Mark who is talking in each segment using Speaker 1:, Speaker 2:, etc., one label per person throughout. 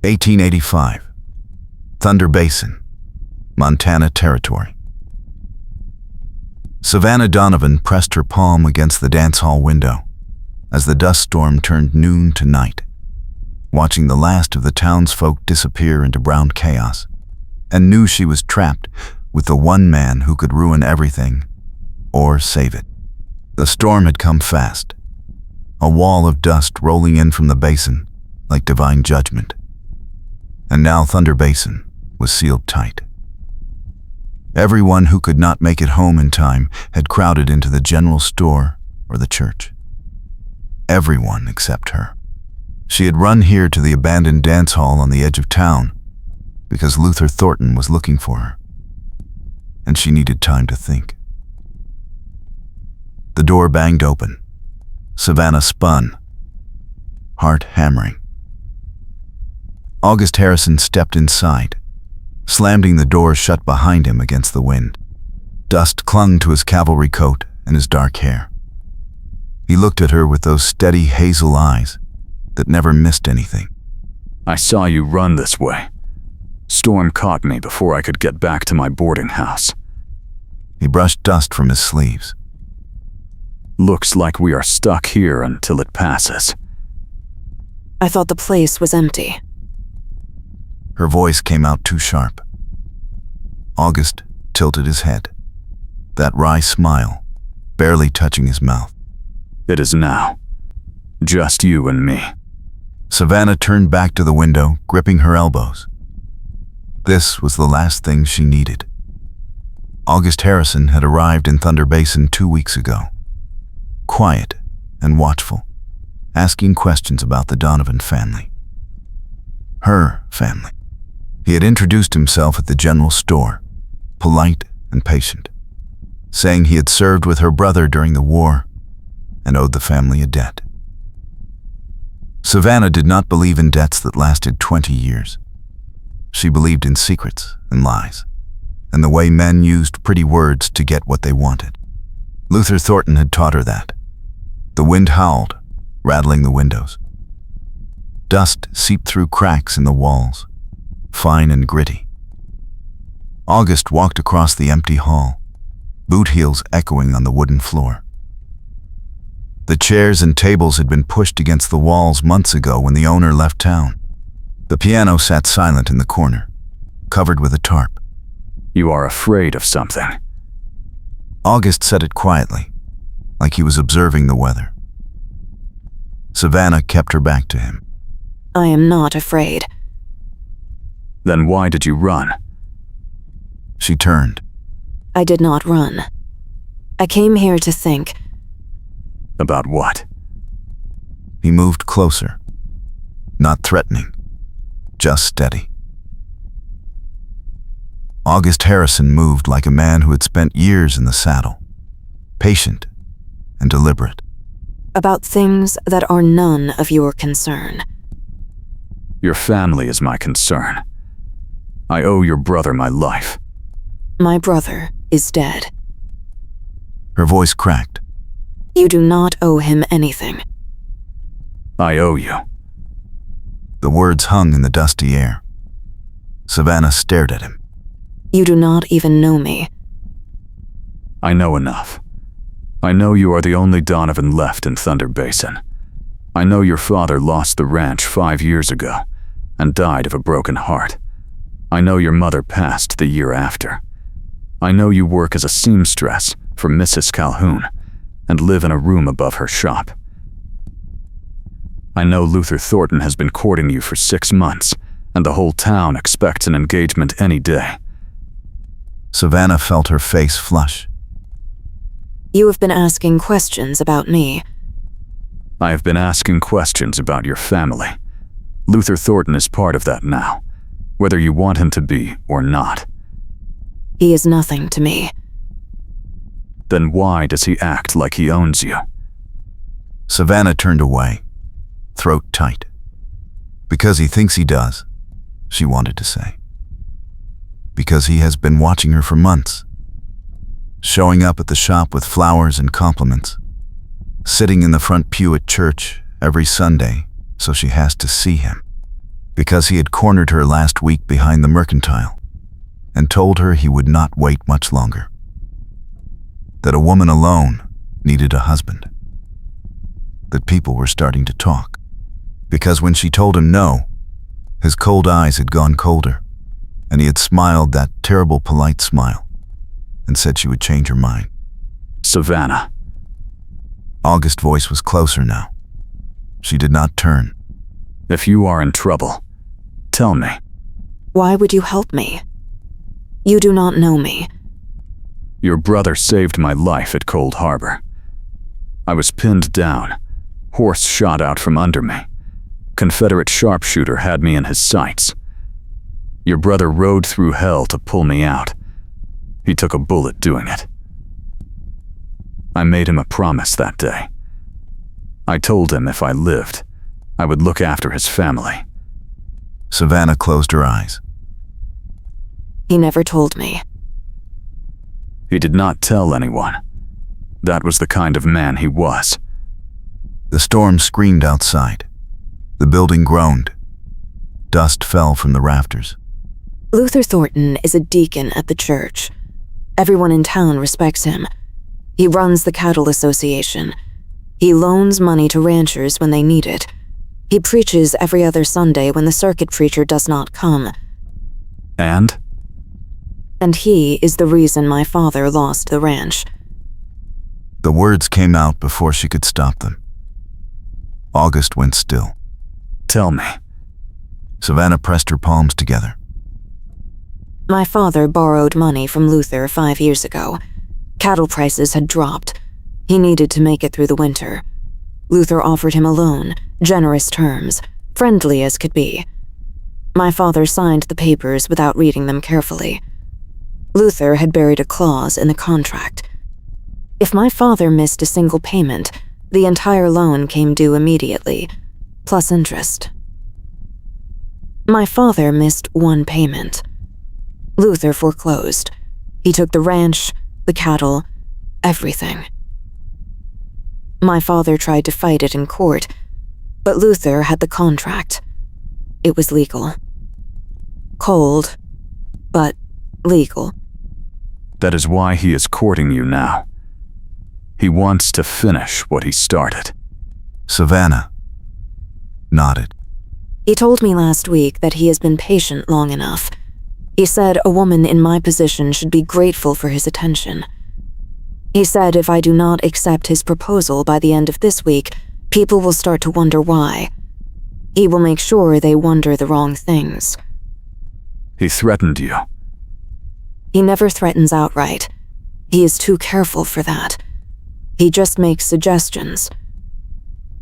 Speaker 1: 1885. Thunder Basin, Montana Territory. Savannah Donovan pressed her palm against the dance hall window as the dust storm turned noon to night, watching the last of the townsfolk disappear into brown chaos, and knew she was trapped with the one man who could ruin everything or save it. The storm had come fast, a wall of dust rolling in from the basin like divine judgment. And now Thunder Basin was sealed tight. Everyone who could not make it home in time had crowded into the general store or the church. Everyone except her. She had run here to the abandoned dance hall on the edge of town because Luther Thornton was looking for her, and she needed time to think. The door banged open. Savannah spun, heart hammering. August Harrison stepped inside, slamming the door shut behind him against the wind. Dust clung to his cavalry coat and his dark hair. He looked at her with those steady hazel eyes that never missed anything.
Speaker 2: I saw you run this way. Storm caught me before I could get back to my boarding house.
Speaker 1: He brushed dust from his sleeves.
Speaker 2: Looks like we are stuck here until it passes.
Speaker 3: I thought the place was empty.
Speaker 1: Her voice came out too sharp. August tilted his head, that wry smile barely touching his mouth.
Speaker 2: It is now. Just you and me.
Speaker 1: Savannah turned back to the window, gripping her elbows. This was the last thing she needed. August Harrison had arrived in Thunder Basin 2 weeks ago, quiet and watchful, asking questions about the Donovan family. Her family. He had introduced himself at the general store, polite and patient, saying he had served with her brother during the war and owed the family a debt. Savannah did not believe in debts that lasted 20 years. She believed in secrets and lies, and the way men used pretty words to get what they wanted. Luther Thornton had taught her that. The wind howled, rattling the windows. Dust seeped through cracks in the walls, fine and gritty. August walked across the empty hall, boot heels echoing on the wooden floor. The chairs and tables had been pushed against the walls months ago when the owner left town. The piano sat silent in the corner, covered with a tarp.
Speaker 2: You are afraid of something.
Speaker 1: August said it quietly, like he was observing the weather. Savannah kept her back to him.
Speaker 3: I am not afraid.
Speaker 2: Then why did you run?
Speaker 1: She turned.
Speaker 3: I did not run. I came here to think.
Speaker 2: About what?
Speaker 1: He moved closer, not threatening, just steady. August Harrison moved like a man who had spent years in the saddle, patient and deliberate.
Speaker 3: About things that are none of your concern.
Speaker 2: Your family is my concern. I owe your brother my life.
Speaker 3: My brother is dead.
Speaker 1: Her voice cracked.
Speaker 3: You do not owe him anything.
Speaker 2: I owe you.
Speaker 1: The words hung in the dusty air. Savannah stared at him.
Speaker 3: You do not even know me.
Speaker 2: I know enough. I know you are the only Donovan left in Thunder Basin. I know your father lost the ranch 5 years ago and died of a broken heart. I know your mother passed the year after. I know you work as a seamstress for Mrs. Calhoun and live in a room above her shop. I know Luther Thornton has been courting you for 6 months, and the whole town expects an engagement any day.
Speaker 1: Savannah felt her face flush.
Speaker 3: You have been asking questions about me.
Speaker 2: I have been asking questions about your family. Luther Thornton is part of that now, whether you want him to be or not.
Speaker 3: He is nothing to me.
Speaker 2: Then why does he act like he owns you?
Speaker 1: Savannah turned away, throat tight. Because he thinks he does, she wanted to say. Because he has been watching her for months, showing up at the shop with flowers and compliments, sitting in the front pew at church every Sunday so she has to see him. because he had cornered her last week behind the mercantile and told her he would not wait much longer. That a woman alone needed a husband. That people were starting to talk. Because when she told him no, his cold eyes had gone colder, and he had smiled that terrible polite smile and said she would change her mind.
Speaker 2: Savannah.
Speaker 1: August's voice was closer now. She did not turn.
Speaker 2: If you are in trouble, tell me.
Speaker 3: Why would you help me? You do not know me.
Speaker 2: Your brother saved my life at Cold Harbor. I was pinned down. Horse shot out from under me. Confederate sharpshooter had me in his sights. Your brother rode through hell to pull me out. He took a bullet doing it. I made him a promise that day. I told him if I lived, I would look after his family.
Speaker 1: Savannah closed her eyes.
Speaker 3: He never told me.
Speaker 2: He did not tell anyone. That was the kind of man he was.
Speaker 1: The storm screamed outside. The building groaned. Dust fell from the rafters.
Speaker 3: Luther Thornton is a deacon at the church. Everyone in town respects him. He runs the cattle association. He loans money to ranchers when they need it. He preaches every other Sunday when the circuit preacher does not come.
Speaker 2: And
Speaker 3: he is the reason my father lost the ranch.
Speaker 1: The words came out before she could stop them. August went still.
Speaker 2: tell me.
Speaker 1: Savannah pressed her palms together.
Speaker 3: My father borrowed money from Luther 5 years ago. Cattle prices had dropped. He needed to make it through the winter. Luther offered him a loan, generous terms, friendly as could be. My father signed the papers without reading them carefully. Luther had buried a clause in the contract. If my father missed a single payment, the entire loan came due immediately, plus interest. My father missed one payment. Luther foreclosed. He took the ranch, the cattle, everything. My father tried to fight it in court, but Luther had the contract. It was legal. Cold, but legal.
Speaker 2: That is why he is courting you now. He wants to finish what he started.
Speaker 1: Savannah nodded.
Speaker 3: He told me last week that he has been patient long enough. He said a woman in my position should be grateful for his attention. He said if I do not accept his proposal by the end of this week, people will start to wonder why. He will make sure they wonder the wrong things.
Speaker 2: He threatened you.
Speaker 3: He never threatens outright. He is too careful for that. He just makes suggestions,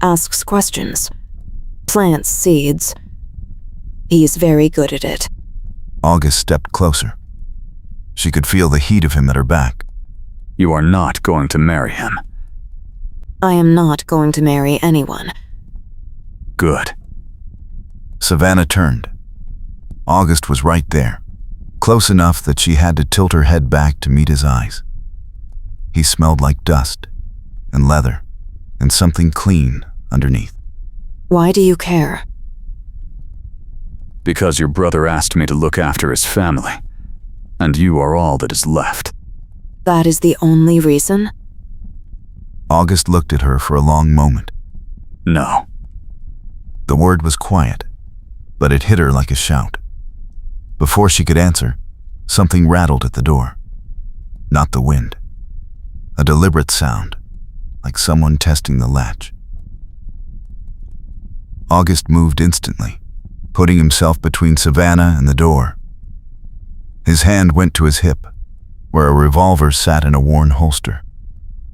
Speaker 3: asks questions, plants seeds. He is very good at it.
Speaker 1: August stepped closer. She could feel the heat of him at her back.
Speaker 2: You are not going to marry him.
Speaker 3: I am not going to marry anyone.
Speaker 2: Good.
Speaker 1: Savannah turned. August was right there, close enough that she had to tilt her head back to meet his eyes. He smelled like dust and leather and something clean underneath.
Speaker 3: Why do you care?
Speaker 2: Because your brother asked me to look after his family, and you are all that is left.
Speaker 3: That is the only reason?
Speaker 1: August looked at her for a long moment.
Speaker 2: No.
Speaker 1: The word was quiet, but it hit her like a shout. Before she could answer, something rattled at the door. Not the wind. A deliberate sound, like someone testing the latch. August moved instantly, putting himself between Savannah and the door. His hand went to his hip, where a revolver sat in a worn holster.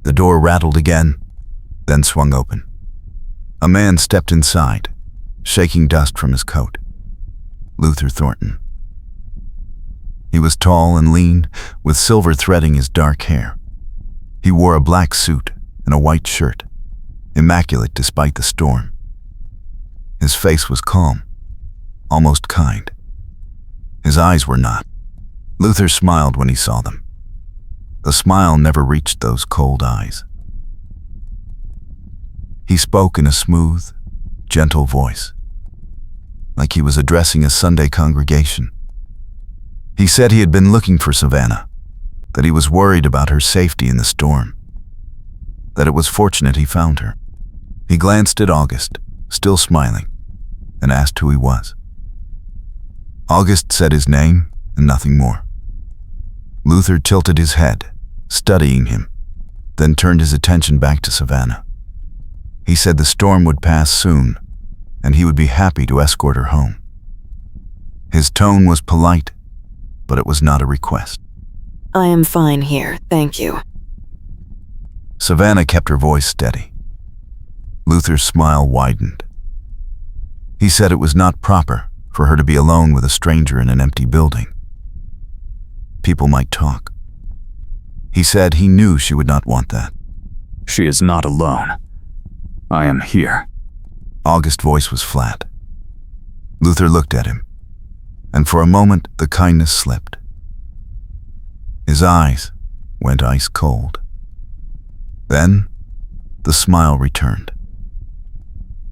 Speaker 1: The door rattled again, then swung open. A man stepped inside, shaking dust from his coat. Luther Thornton. He was tall and lean, with silver threading his dark hair. He wore a black suit and a white shirt, immaculate despite the storm. His face was calm, almost kind. His eyes were not. Luther smiled when he saw them. The smile never reached those cold eyes. He spoke in a smooth, gentle voice. like he was addressing a Sunday congregation. He said he had been looking for Savannah, that he was worried about her safety in the storm, that it was fortunate he found her. He glanced at August, still smiling, and asked who he was. August said his name and nothing more. Luther tilted his head, studying him, then turned his attention back to Savannah. He said the storm would pass soon, and he would be happy to escort her home. His tone was polite, but it was not a request.
Speaker 3: I am fine here, thank you.
Speaker 1: Savannah kept her voice steady. Luther's smile widened. He said it was not proper for her to be alone with a stranger in an empty building. People might talk. He said he knew she would not want that.
Speaker 2: She is not alone. I am here.
Speaker 1: August's voice was flat. Luther looked at him, and for a moment the kindness slipped. His eyes went ice cold. Then the smile returned.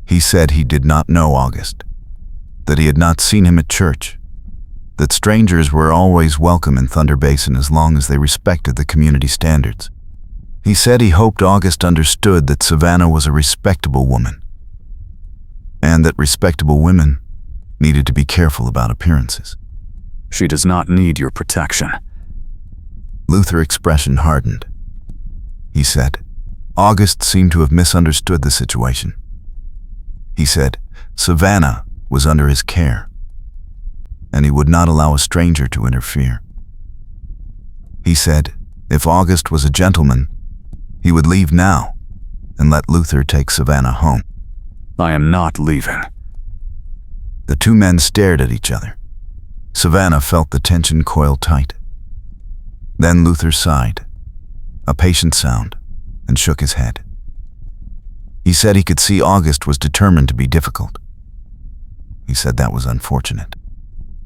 Speaker 1: He said he did not know August, that he had not seen him at church, that strangers were always welcome in Thunder Basin as long as they respected the community standards. He said he hoped August understood that Savannah was a respectable woman, and that respectable women needed to be careful about appearances.
Speaker 2: She does not need your protection.
Speaker 1: Luther's expression hardened. He said, August seemed to have misunderstood the situation. He said Savannah was under his care, and he would not allow a stranger to interfere. He said if August was a gentleman, he would leave now and let Luther take Savannah home.
Speaker 2: I am not leaving.
Speaker 1: The two men stared at each other. Savannah felt the tension coil tight. Then Luther sighed, a patient sound, and shook his head. He said he could see August was determined to be difficult. He said that was unfortunate.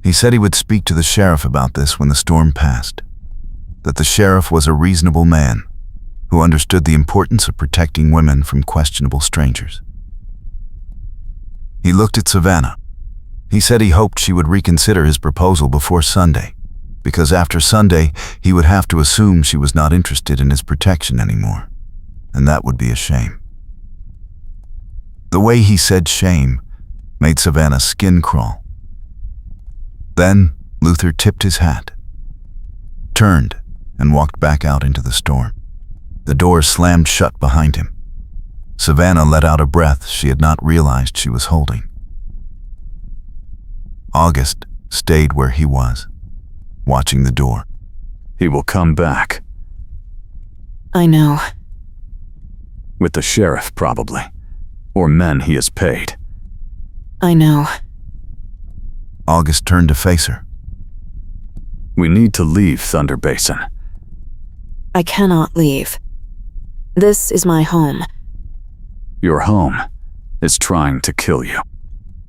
Speaker 1: He said he would speak to the sheriff about this when the storm passed, that the sheriff was a reasonable man who understood the importance of protecting women from questionable strangers. He looked at Savannah. He said he hoped she would reconsider his proposal before Sunday, because after Sunday he would have to assume she was not interested in his protection anymore, and that would be a shame. The way he said shame made Savannah's skin crawl. Then Luther tipped his hat, turned, and walked back out into the storm. The door slammed shut behind him. Savannah let out a breath she had not realized she was holding. August stayed where he was, watching the door.
Speaker 2: He will come back.
Speaker 3: I know.
Speaker 2: With the sheriff, probably. Or men he has paid.
Speaker 3: I know.
Speaker 1: August turned to face her.
Speaker 2: We need to leave Thunder Basin.
Speaker 3: I cannot leave. This is my home.
Speaker 2: Your home is trying to kill you.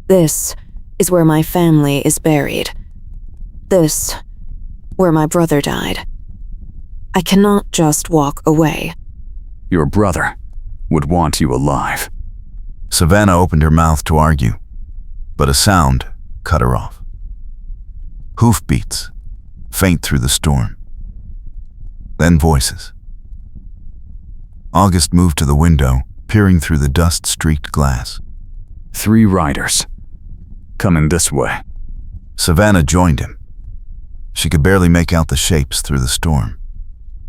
Speaker 3: This is where my family is buried. This, where my brother died. I cannot just walk away.
Speaker 2: Your brother would want you alive.
Speaker 1: Savannah opened her mouth to argue, but a sound cut her off. Hoofbeats, faint through the storm. Then voices. August moved to the window, peering through the dust-streaked glass.
Speaker 2: 3 riders. Coming this way.
Speaker 1: Savannah joined him. She could barely make out the shapes through the storm,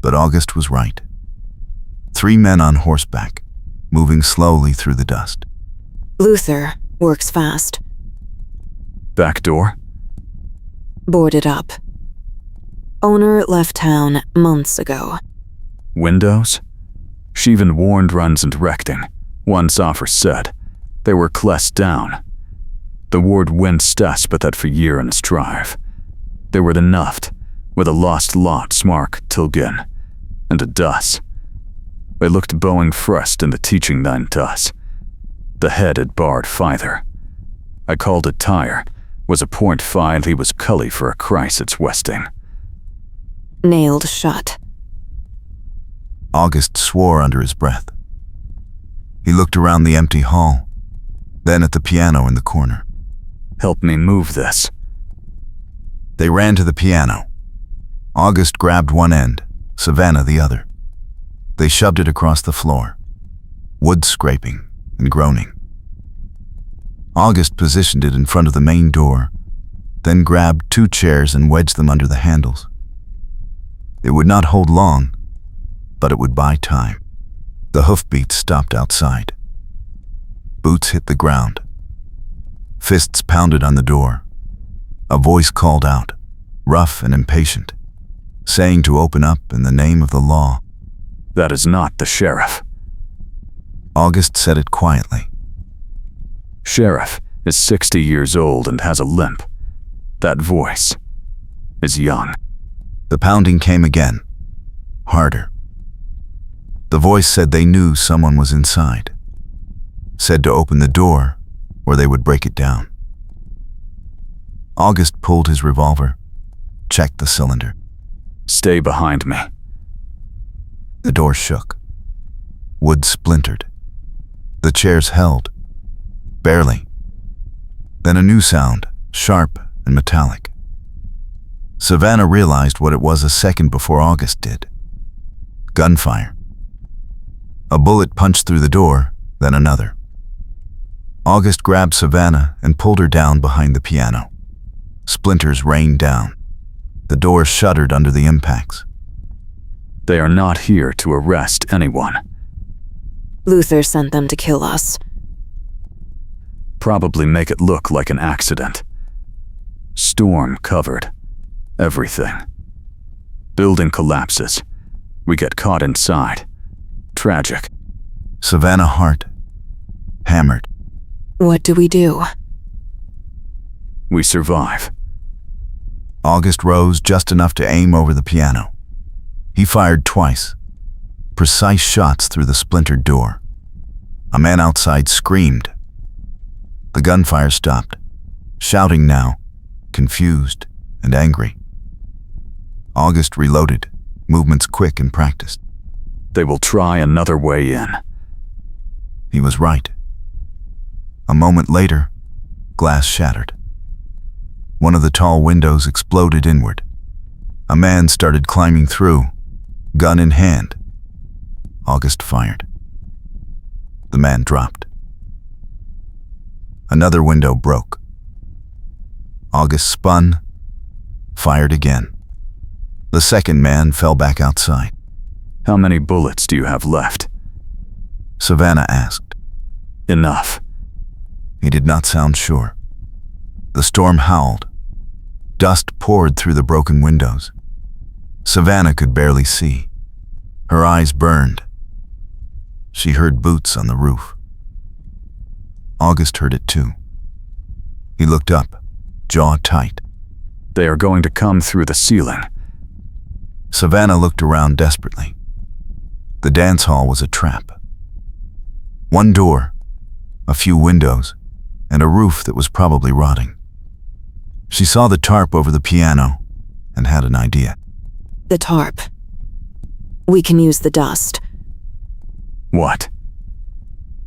Speaker 1: but August was right. 3 men on horseback, moving slowly through the dust.
Speaker 3: Luther works fast.
Speaker 2: Back door?
Speaker 3: Boarded up. Owner left town months ago.
Speaker 2: Windows? She even warned runs and recting. One offer said they were clessed down. The ward winced us, but that for year in its drive. They were the Nuft, with a lost lot smark Tilgin, and a dus. They looked Boeing first in the teaching nine us. The head had barred feither. I called it tire, was a .5 he was cully for a Christ its westing.
Speaker 3: Nailed shut.
Speaker 1: August swore under his breath. He looked around the empty hall, then at the piano in the corner.
Speaker 2: Help me move this.
Speaker 1: They ran to the piano. August grabbed one end, Savannah the other. They shoved it across the floor, wood scraping and groaning. August positioned it in front of the main door, then grabbed 2 chairs and wedged them under the handles. It would not hold long, but it would buy time. The hoofbeats stopped outside. Boots hit the ground. Fists pounded on the door. A voice called out, rough and impatient, saying to open up in the name of the law.
Speaker 2: That is not the sheriff.
Speaker 1: August said it quietly.
Speaker 2: Sheriff is 60 years old and has a limp. That voice is young.
Speaker 1: The pounding came again, harder. The voice said they knew someone was inside. Said to open the door or they would break it down. August pulled his revolver, checked the cylinder.
Speaker 2: Stay behind me.
Speaker 1: The door shook. Wood splintered. The chairs held. Barely. Then a new sound, sharp and metallic. Savannah realized what it was a second before August did. Gunfire. A bullet punched through the door, then another. August grabbed Savannah and pulled her down behind the piano. Splinters rained down. The door shuddered under the impacts.
Speaker 2: They are not here to arrest anyone.
Speaker 3: Luther sent them to kill us.
Speaker 2: Probably make it look like an accident. Storm covered everything. Building collapses. We get caught inside. Tragic.
Speaker 1: Savannah Hart, hammered.
Speaker 3: What do we do?
Speaker 2: We survive.
Speaker 1: August rose just enough to aim over the piano. He fired twice, precise shots through the splintered door. A man outside screamed. The gunfire stopped, shouting now, confused and angry. August reloaded, movements quick and practiced.
Speaker 2: They will try another way in.
Speaker 1: He was right. A moment later, glass shattered. One of the tall windows exploded inward. A man started climbing through, gun in hand. August fired. The man dropped. Another window broke. August spun, fired again. The second man fell back outside.
Speaker 2: How many bullets do you have left?
Speaker 1: Savannah asked.
Speaker 2: Enough.
Speaker 1: He did not sound sure. The storm howled. Dust poured through the broken windows. Savannah could barely see. Her eyes burned. She heard boots on the roof. August heard it too. He looked up, jaw tight.
Speaker 2: They are going to come through the ceiling.
Speaker 1: Savannah looked around desperately. The dance hall was a trap. One door, a few windows, and a roof that was probably rotting. She saw the tarp over the piano and had an idea.
Speaker 3: The tarp. We can use the dust.
Speaker 2: What?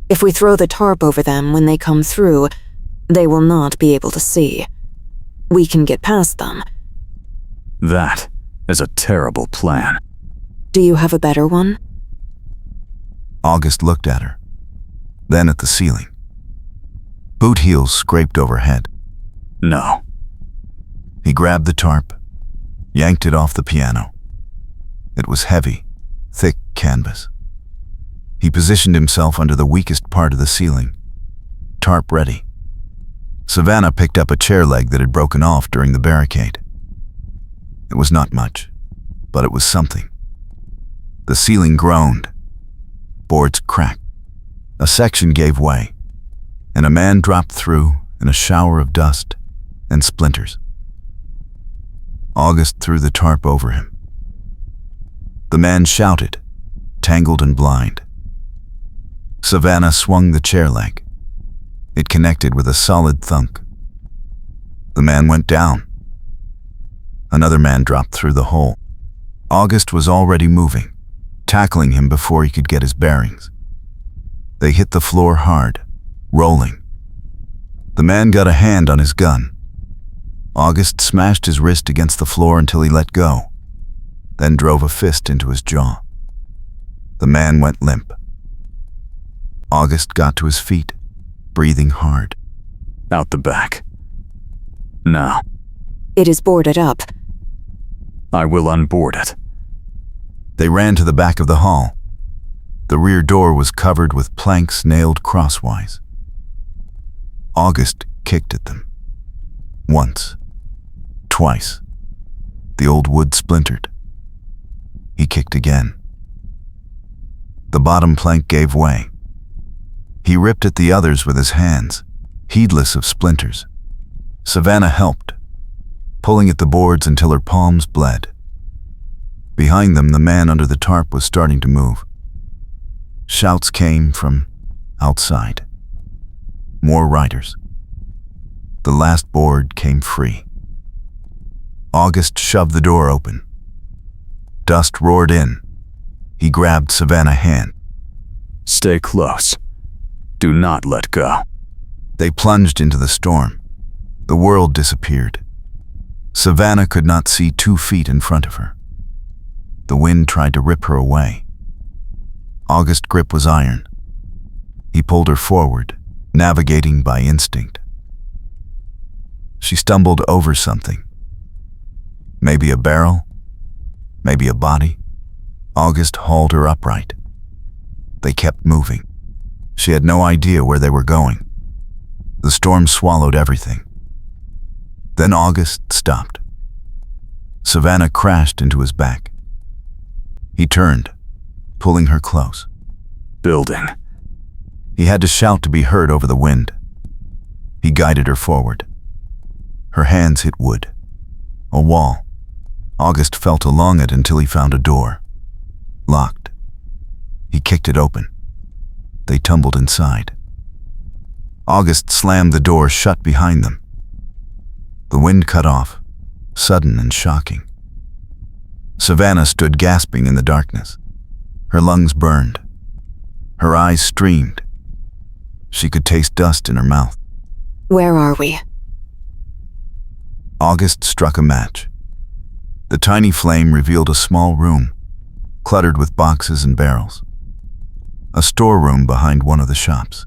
Speaker 3: If we throw the tarp over them when they come through, they will not be able to see. We can get past them.
Speaker 2: That is a terrible plan.
Speaker 3: Do you have a better one?
Speaker 1: August looked at her, then at the ceiling. Boot heels scraped overhead.
Speaker 2: No.
Speaker 1: He grabbed the tarp, yanked it off the piano. It was heavy, thick canvas. He positioned himself under the weakest part of the ceiling, tarp ready. Savannah picked up a chair leg that had broken off during the barricade. It was not much, but it was something. The ceiling groaned. Boards cracked. A section gave way, and a man dropped through in a shower of dust and splinters. August threw the tarp over him. The man shouted, tangled and blind. Savannah swung the chair leg. It connected with a solid thunk. The man went down. Another man dropped through the hole. August was already moving, tackling him before he could get his bearings. They hit the floor hard, rolling. The man got a hand on his gun. August smashed his wrist against the floor until he let go, then drove a fist into his jaw. The man went limp. August got to his feet, breathing hard.
Speaker 2: Out the back. Now.
Speaker 3: It is boarded up.
Speaker 2: I will unboard it.
Speaker 1: They ran to the back of the hall. The rear door was covered with planks nailed crosswise. August kicked at them. Once. Twice. The old wood splintered. He kicked again. The bottom plank gave way. He ripped at the others with his hands, heedless of splinters. Savannah helped, pulling at the boards until her palms bled. Behind them, the man under the tarp was starting to move. Shouts came from outside. More riders. The last board came free. August shoved the door open. Dust roared in. He grabbed Savannah's hand.
Speaker 2: Stay close. Do not let go.
Speaker 1: They plunged into the storm. The world disappeared. Savannah could not see 2 feet in front of her. The wind tried to rip her away. August's grip was iron. He pulled her forward, navigating by instinct. She stumbled over something. Maybe a barrel, maybe a body. August hauled her upright. They kept moving. She had no idea where they were going. The storm swallowed everything. Then August stopped. Savannah crashed into his back. He turned, pulling her close.
Speaker 2: Building.
Speaker 1: He had to shout to be heard over the wind. He guided her forward. Her hands hit wood. A wall. August felt along it until he found a door. Locked. He kicked it open. They tumbled inside. August slammed the door shut behind them. The wind cut off, sudden and shocking. Savannah stood gasping in the darkness. Her lungs burned. Her eyes streamed. She could taste dust in her mouth.
Speaker 3: Where are we?
Speaker 1: August struck a match. The tiny flame revealed a small room, cluttered with boxes and barrels. A storeroom behind one of the shops.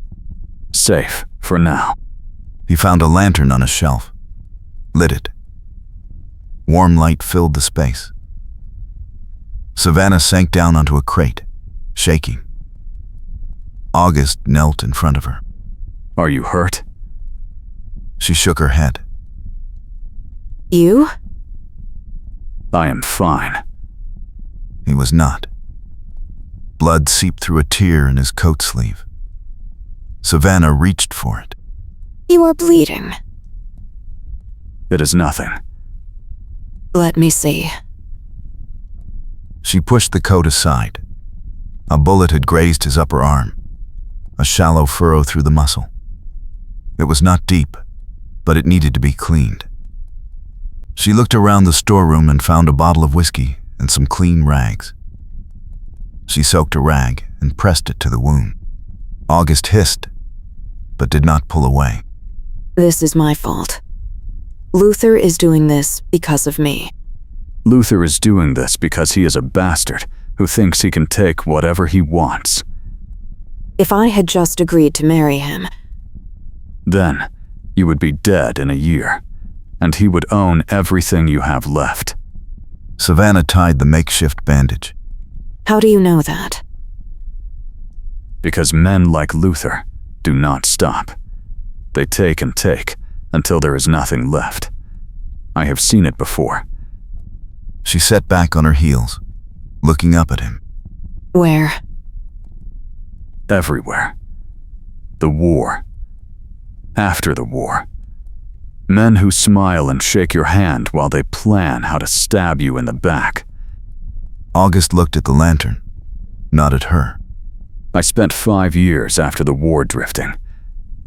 Speaker 2: Safe, for now.
Speaker 1: He found a lantern on a shelf, lit it. Warm light filled the space. Savannah sank down onto a crate, shaking. August knelt in front of her.
Speaker 2: Are you hurt?
Speaker 1: She shook her head.
Speaker 3: You?
Speaker 2: I am fine.
Speaker 1: He was not. Blood seeped through a tear in his coat sleeve. Savannah reached for it.
Speaker 3: You are bleeding.
Speaker 2: It is nothing.
Speaker 3: Let me see.
Speaker 1: She pushed the coat aside. A bullet had grazed his upper arm, a shallow furrow through the muscle. It was not deep, but it needed to be cleaned. She looked around the storeroom and found a bottle of whiskey and some clean rags. She soaked a rag and pressed it to the wound. August hissed, but did not pull away.
Speaker 3: This is my fault. Luther is doing this because of me.
Speaker 2: Luther is doing this because he is a bastard who thinks he can take whatever he wants.
Speaker 3: If I had just agreed to marry him,
Speaker 2: Then, you would be dead in a year, and he would own everything you have left.
Speaker 1: Savannah tied the makeshift bandage.
Speaker 3: how do you know that?
Speaker 2: Because men like Luther do not stop. They take and take until there is nothing left. I have seen it before.
Speaker 1: She sat back on her heels, looking up at him.
Speaker 3: Where?
Speaker 2: Everywhere. The war. After the war. Men who smile and shake your hand while they plan how to stab you in the back.
Speaker 1: August looked at the lantern, not at her.
Speaker 2: I spent 5 years after the war drifting,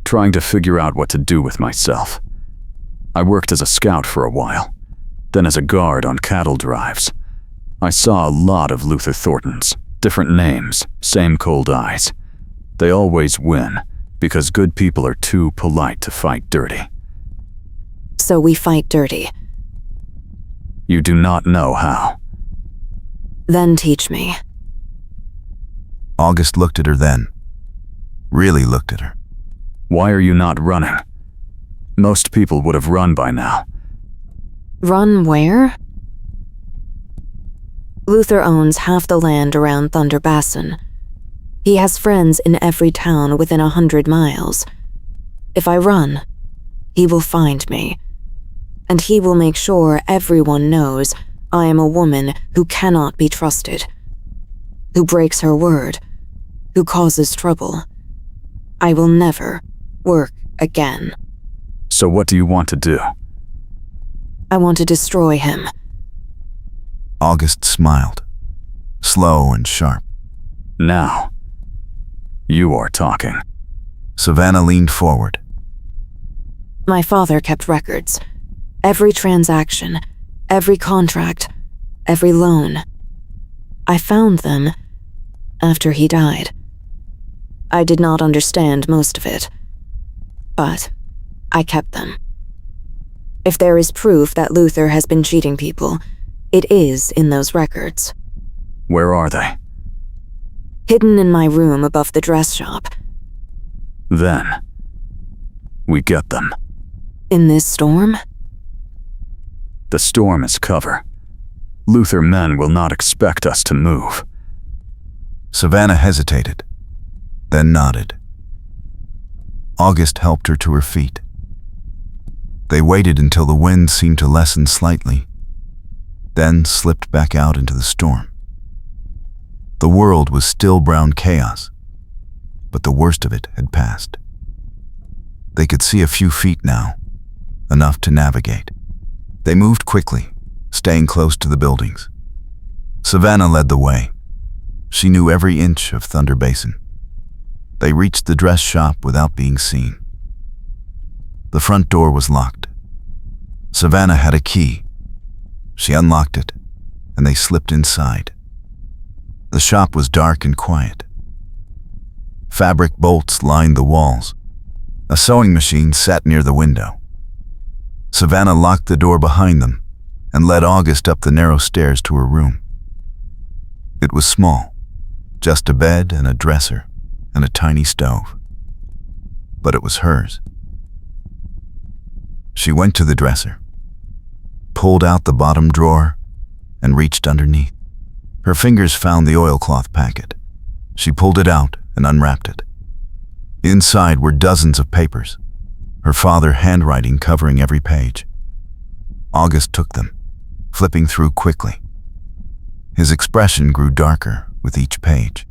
Speaker 2: trying to figure out what to do with myself. I worked as a scout for a while, then as a guard on cattle drives. I saw a lot of Luther Thorntons, different names, same cold eyes. They always win, Because good people are too polite to fight dirty.
Speaker 3: So we fight dirty.
Speaker 2: You do not know how.
Speaker 3: Then teach me.
Speaker 1: August looked at her then. Really looked at her.
Speaker 2: Why are you not running? Most people would have run by now.
Speaker 3: Run where? Luther owns half the land around Thunder Basin. He has friends in every town within 100 miles. If I run, he will find me. And he will make sure everyone knows I am a woman who cannot be trusted, who breaks her word, who causes trouble. I will never work again.
Speaker 2: So what do you want to do?
Speaker 3: I want to destroy him.
Speaker 1: August smiled, slow and sharp.
Speaker 2: Now, you are talking.
Speaker 1: Savannah leaned forward.
Speaker 3: My father kept records. Every transaction, every contract, every loan. I found them after he died. I did not understand most of it, but I kept them. If there is proof that Luther has been cheating people, it is in those records.
Speaker 2: Where are they?
Speaker 3: Hidden in my room above the dress shop.
Speaker 2: Then, we get them.
Speaker 3: In this storm?
Speaker 2: The storm is cover. Luther men will not expect us to move.
Speaker 1: Savannah hesitated, then nodded. August helped her to her feet. They waited until the wind seemed to lessen slightly, then slipped back out into the storm. The world was still brown chaos, but the worst of it had passed. They could see a few feet now, enough to navigate. They moved quickly, staying close to the buildings. Savannah led the way. She knew every inch of Thunder Basin. They reached the dress shop without being seen. The front door was locked. Savannah had a key. She unlocked it, and they slipped inside. The shop was dark and quiet. Fabric bolts lined the walls. A sewing machine sat near the window. Savannah locked the door behind them and led August up the narrow stairs to her room. It was small, just a bed and a dresser and a tiny stove. But it was hers. She went to the dresser, pulled out the bottom drawer, and reached underneath. Her fingers found the oilcloth packet. She pulled it out and unwrapped it. Inside were dozens of papers, her father handwriting covering every page. August took them, flipping through quickly. His expression grew darker with each page.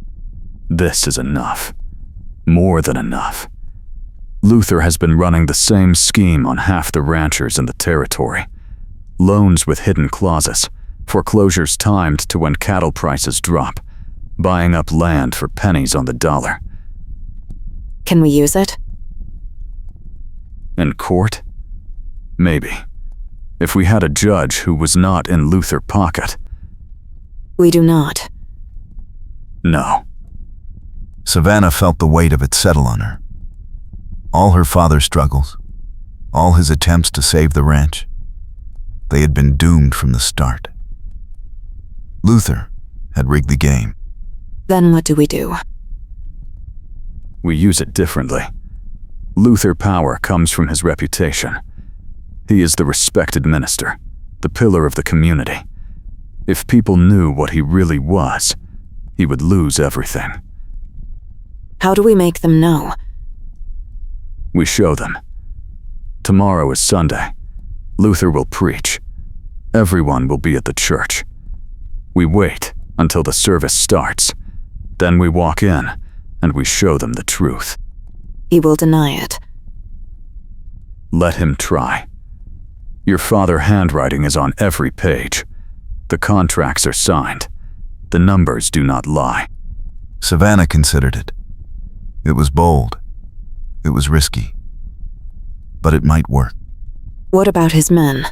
Speaker 2: This is enough. More than enough. Luther has been running the same scheme on half the ranchers in the territory. Loans with hidden clauses, foreclosures timed to when cattle prices drop, buying up land for pennies on the dollar.
Speaker 3: Can we use it?
Speaker 2: In court? Maybe. If we had a judge who was not in Luther pocket.
Speaker 3: We do not.
Speaker 2: No.
Speaker 1: Savannah felt the weight of it settle on her. All her father's struggles, all his attempts to save the ranch, they had been doomed from the start. Luther had rigged the game.
Speaker 3: Then what do we do?
Speaker 2: We use it differently. Luther power comes from his reputation. He is the respected minister, the pillar of the community. If people knew what he really was, he would lose everything.
Speaker 3: How do we make them know?
Speaker 2: We show them. Tomorrow is Sunday. Luther will preach. Everyone will be at the church. We wait until the service starts. Then we walk in and we show them the truth.
Speaker 3: He will deny it.
Speaker 2: Let him try. Your father's handwriting is on every page. The contracts are signed. The numbers do not lie.
Speaker 1: Savannah considered it. It was bold. It was risky. But it might work.
Speaker 3: What about his men?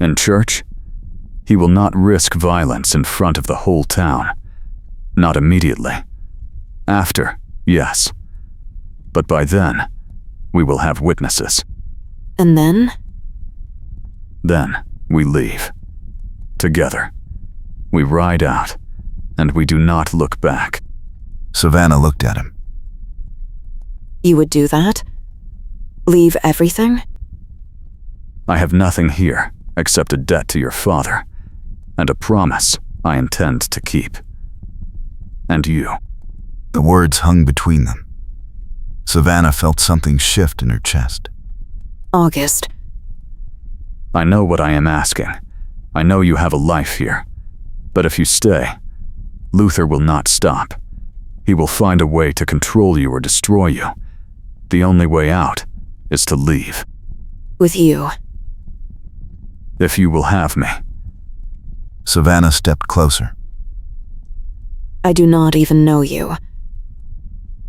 Speaker 2: In church, he will not risk violence in front of the whole town. Not immediately. After, yes. But by then, we will have witnesses.
Speaker 3: And then?
Speaker 2: Then, we leave. Together. We ride out, and we do not look back.
Speaker 1: Savannah looked at him.
Speaker 3: You would do that? Leave everything?
Speaker 2: I have nothing here except a debt to your father, and a promise I intend to keep. And you.
Speaker 1: The words hung between them. Savannah felt something shift in her chest.
Speaker 3: August.
Speaker 2: I know what I am asking. I know you have a life here. But if you stay, Luther will not stop. He will find a way to control you or destroy you. The only way out is to leave.
Speaker 3: With you.
Speaker 2: If you will have me.
Speaker 1: Savannah stepped closer.
Speaker 3: I do not even know you.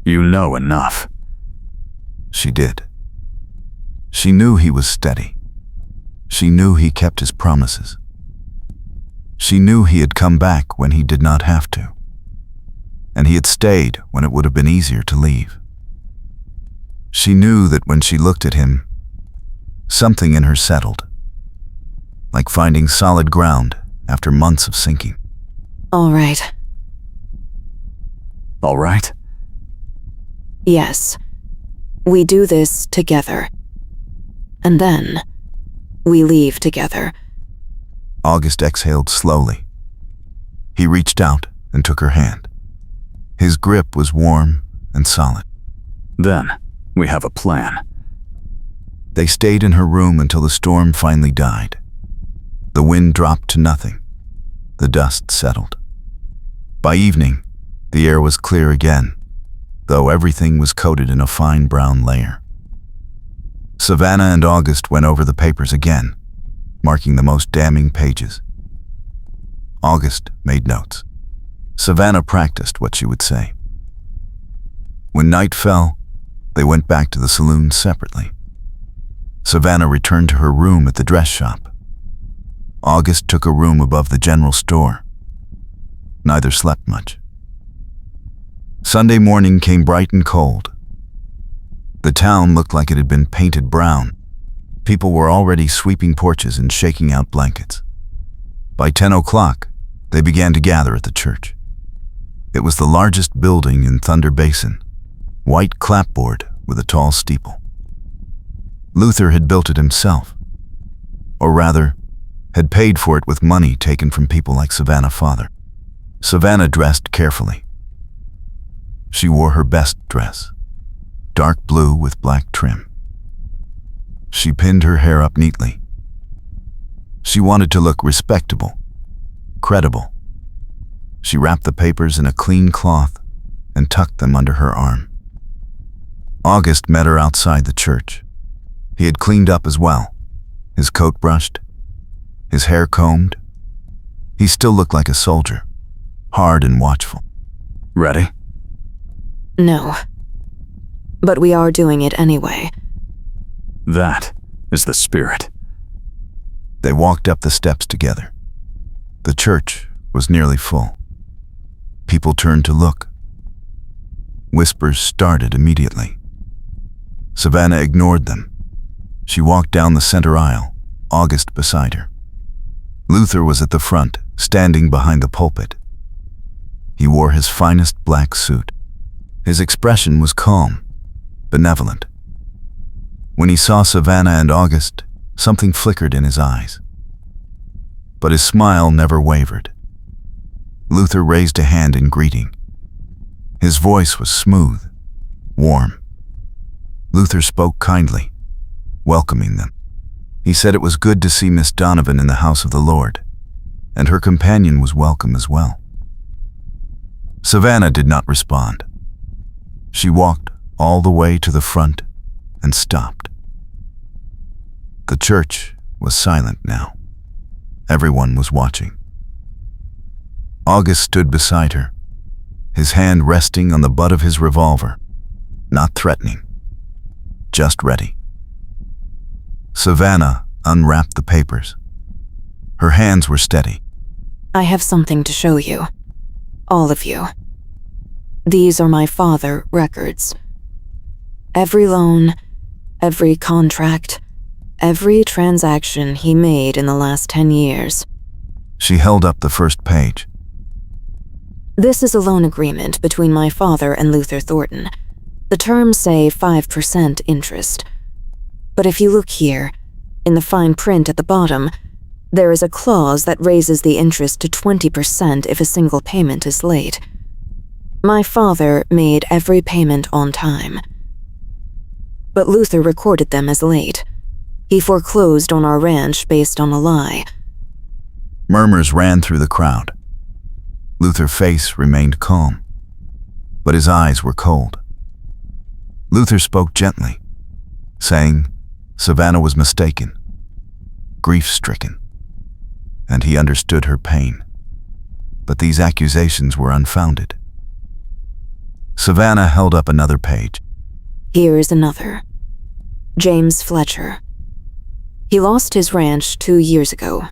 Speaker 2: You know enough.
Speaker 1: She did. She knew he was steady. She knew he kept his promises. She knew he had come back when he did not have to. And he had stayed when it would have been easier to leave. She knew that when she looked at him, something in her settled, like finding solid ground after months of sinking.
Speaker 3: All right.
Speaker 2: All right?
Speaker 3: Yes. We do this together. And then, we leave together.
Speaker 1: August exhaled slowly. He reached out and took her hand. His grip was warm and solid.
Speaker 2: Then, we have a plan.
Speaker 1: They stayed in her room until the storm finally died. The wind dropped to nothing. The dust settled. By evening, the air was clear again, though everything was coated in a fine brown layer. Savannah and August went over the papers again, marking the most damning pages. August made notes. Savannah practiced what she would say. When night fell, they went back to the saloon separately. Savannah returned to her room at the dress shop. August took a room above the general store. Neither slept much. Sunday morning came bright and cold. The town looked like it had been painted brown. People were already sweeping porches and shaking out blankets. By 10 o'clock, they began to gather at the church. It was the largest building in Thunder Basin, white clapboard with a tall steeple. Luther had built it himself, or rather, had paid for it with money taken from people like Savannah's father. Savannah dressed carefully. She wore her best dress, dark blue with black trim. She pinned her hair up neatly. She wanted to look respectable, credible. She wrapped the papers in a clean cloth and tucked them under her arm. August met her outside the church. He had cleaned up as well, his coat brushed, his hair combed. He still looked like a soldier, hard and watchful.
Speaker 2: Ready?
Speaker 3: No. But we are doing it anyway.
Speaker 2: That is the spirit.
Speaker 1: They walked up the steps together. The church was nearly full. People turned to look. Whispers started immediately. Savannah ignored them. She walked down the center aisle, August beside her. Luther was at the front, standing behind the pulpit. He wore his finest black suit. His expression was calm, benevolent. When he saw Savannah and August, something flickered in his eyes. But his smile never wavered. Luther raised a hand in greeting. His voice was smooth, warm. Luther spoke kindly, welcoming them. He said it was good to see Miss Donovan in the house of the Lord, and her companion was welcome as well. Savannah did not respond. She walked all the way to the front and stopped. The church was silent now. Everyone was watching. August stood beside her, his hand resting on the butt of his revolver, not threatening, just ready. Savannah unwrapped the papers. Her hands were steady.
Speaker 3: I have something to show you. All of you. These are my father records. Every loan, every contract, every transaction he made in the last 10 years.
Speaker 1: She held up the first page.
Speaker 3: This is a loan agreement between my father and Luther Thornton. The terms say 5% interest. But if you look here, in the fine print at the bottom, there is a clause that raises the interest to 20% if a single payment is late. My father made every payment on time. But Luther recorded them as late. He foreclosed on our ranch based on a lie.
Speaker 1: Murmurs ran through the crowd. Luther's face remained calm, but his eyes were cold. Luther spoke gently, saying Savannah was mistaken, grief-stricken, and he understood her pain. But these accusations were unfounded. Savannah held up another page.
Speaker 3: Here is another. James Fletcher. He lost his ranch 2 years ago.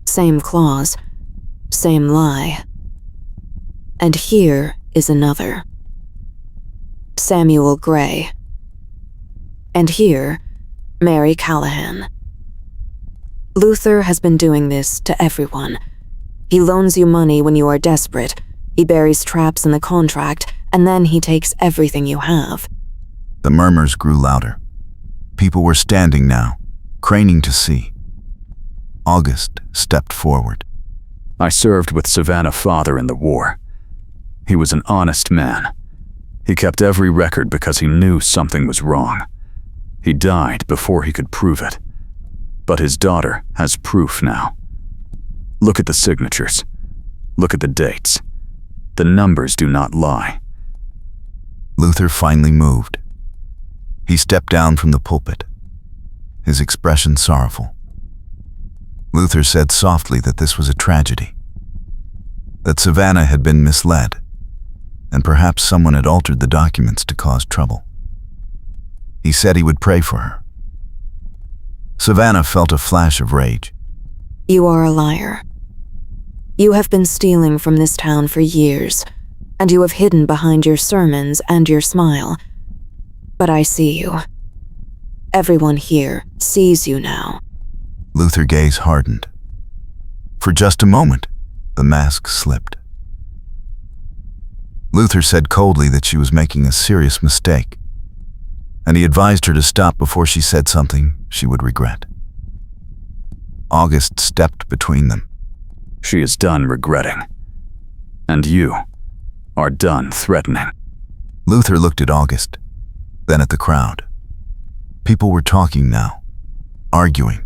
Speaker 3: Same clause, same lie. And here is another. Samuel Gray. And here, Mary Callahan. Luther has been doing this to everyone. He loans you money when you are desperate, he buries traps in the contract, and then he takes everything you have.
Speaker 1: The murmurs grew louder. People were standing now, craning to see. August stepped forward.
Speaker 2: I served with Savannah's father in the war. He was an honest man. He kept every record because he knew something was wrong. He died before he could prove it. But his daughter has proof now. Look at the signatures. Look at the dates. The numbers do not lie.
Speaker 1: Luther finally moved. He stepped down from the pulpit, his expression sorrowful. Luther said softly that this was a tragedy, that Savannah had been misled, and perhaps someone had altered the documents to cause trouble. He said he would pray for her. Savannah felt a flash of rage.
Speaker 3: You are a liar. You have been stealing from this town for years, and you have hidden behind your sermons and your smile. But I see you. Everyone here sees you now.
Speaker 1: Luther's gaze hardened. For just a moment, the mask slipped. Luther said coldly that she was making a serious mistake, and he advised her to stop before she said something she would regret. August stepped between them.
Speaker 2: She is done regretting. And you are done threatening.
Speaker 1: Luther looked at August, then at the crowd. People were talking now, arguing,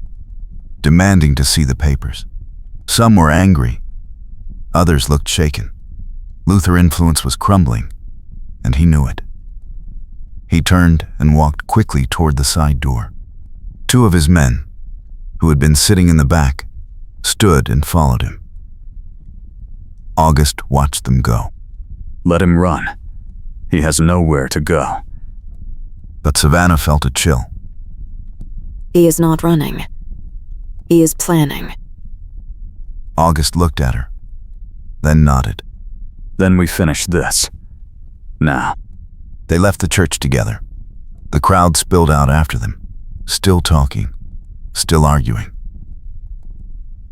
Speaker 1: demanding to see the papers. Some were angry. Others looked shaken. Luther's influence was crumbling, and he knew it. He turned and walked quickly toward the side door. 2 of his men, who had been sitting in the back, stood and followed him. August watched them go.
Speaker 2: Let him run. He has nowhere to go.
Speaker 1: But Savannah felt a chill.
Speaker 3: He is not running. He is planning.
Speaker 1: August looked at her, then nodded.
Speaker 2: Then we finish this. Now.
Speaker 1: They left the church together. The crowd spilled out after them, still talking, still arguing.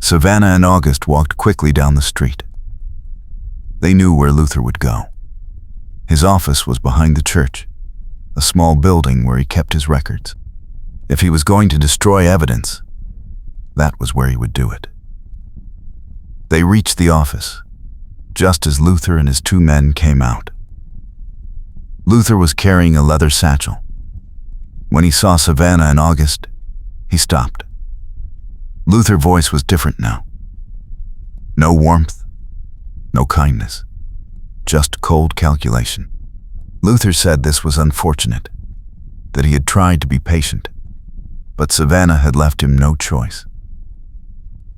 Speaker 1: Savannah and August walked quickly down the street. They knew where Luther would go. His office was behind the church, a small building where he kept his records. If he was going to destroy evidence, that was where he would do it. They reached the office, just as Luther and his 2 men came out. Luther was carrying a leather satchel. When he saw Savannah and August, he stopped. Luther's voice was different now. No warmth, no kindness, just cold calculation. Luther said this was unfortunate, that he had tried to be patient, but Savannah had left him no choice.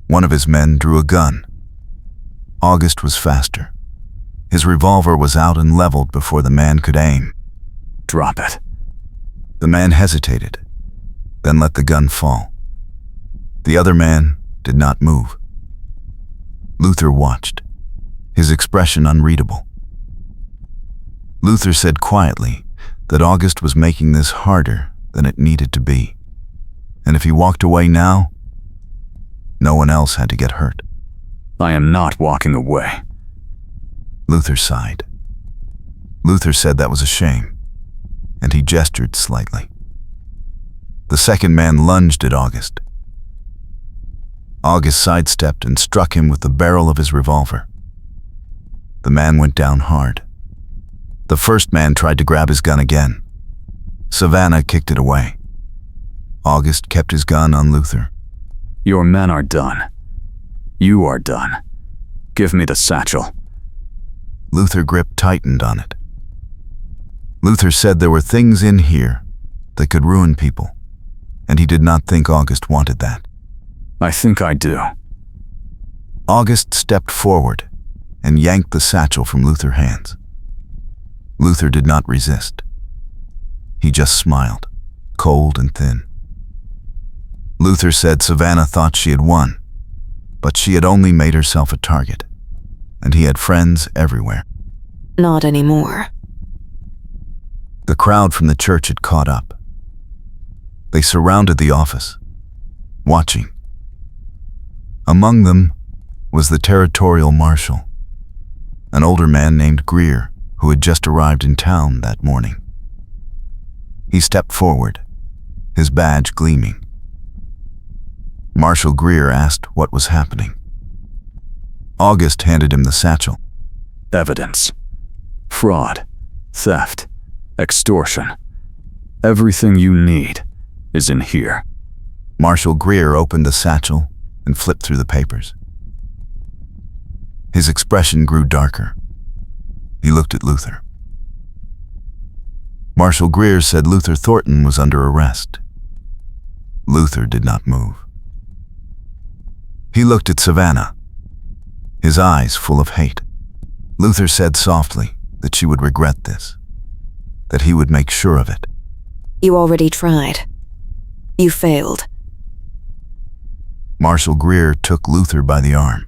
Speaker 1: One of his men drew a gun. August was faster. His revolver was out and leveled before the man could aim.
Speaker 2: Drop it.
Speaker 1: The man hesitated, then let the gun fall. The other man did not move. Luther watched, his expression unreadable. Luther said quietly that August was making this harder than it needed to be. And if he walked away now, no one else had to get hurt.
Speaker 2: I am not walking away.
Speaker 1: Luther sighed. Luther said that was a shame, and he gestured slightly. The second man lunged at August. August sidestepped and struck him with the barrel of his revolver. The man went down hard. The first man tried to grab his gun again. Savannah kicked it away. August kept his gun on Luther.
Speaker 2: Your men are done. You are done. Give me the satchel.
Speaker 1: Luther's grip tightened on it. Luther said there were things in here that could ruin people, and he did not think August wanted that.
Speaker 2: I think I do.
Speaker 1: August stepped forward and yanked the satchel from Luther's hands. Luther did not resist. He just smiled, cold and thin. Luther said Savannah thought she had won, but she had only made herself a target, and he had friends everywhere.
Speaker 3: Not anymore.
Speaker 1: The crowd from the church had caught up. They surrounded the office, watching. Among them was the territorial marshal, an older man named Greer, who had just arrived in town that morning. He stepped forward, his badge gleaming. Marshal Greer asked what was happening. August handed him the satchel.
Speaker 2: Evidence. Fraud. Theft. Extortion. Everything you need is in here.
Speaker 1: Marshal Greer opened the satchel and flipped through the papers. His expression grew darker. He looked at Luther. Marshal Greer said Luther Thornton was under arrest. Luther did not move. He looked at Savannah, his eyes full of hate. Luther said softly that she would regret this, that he would make sure of it.
Speaker 3: You already tried. You failed.
Speaker 1: Marshal Greer took Luther by the arm.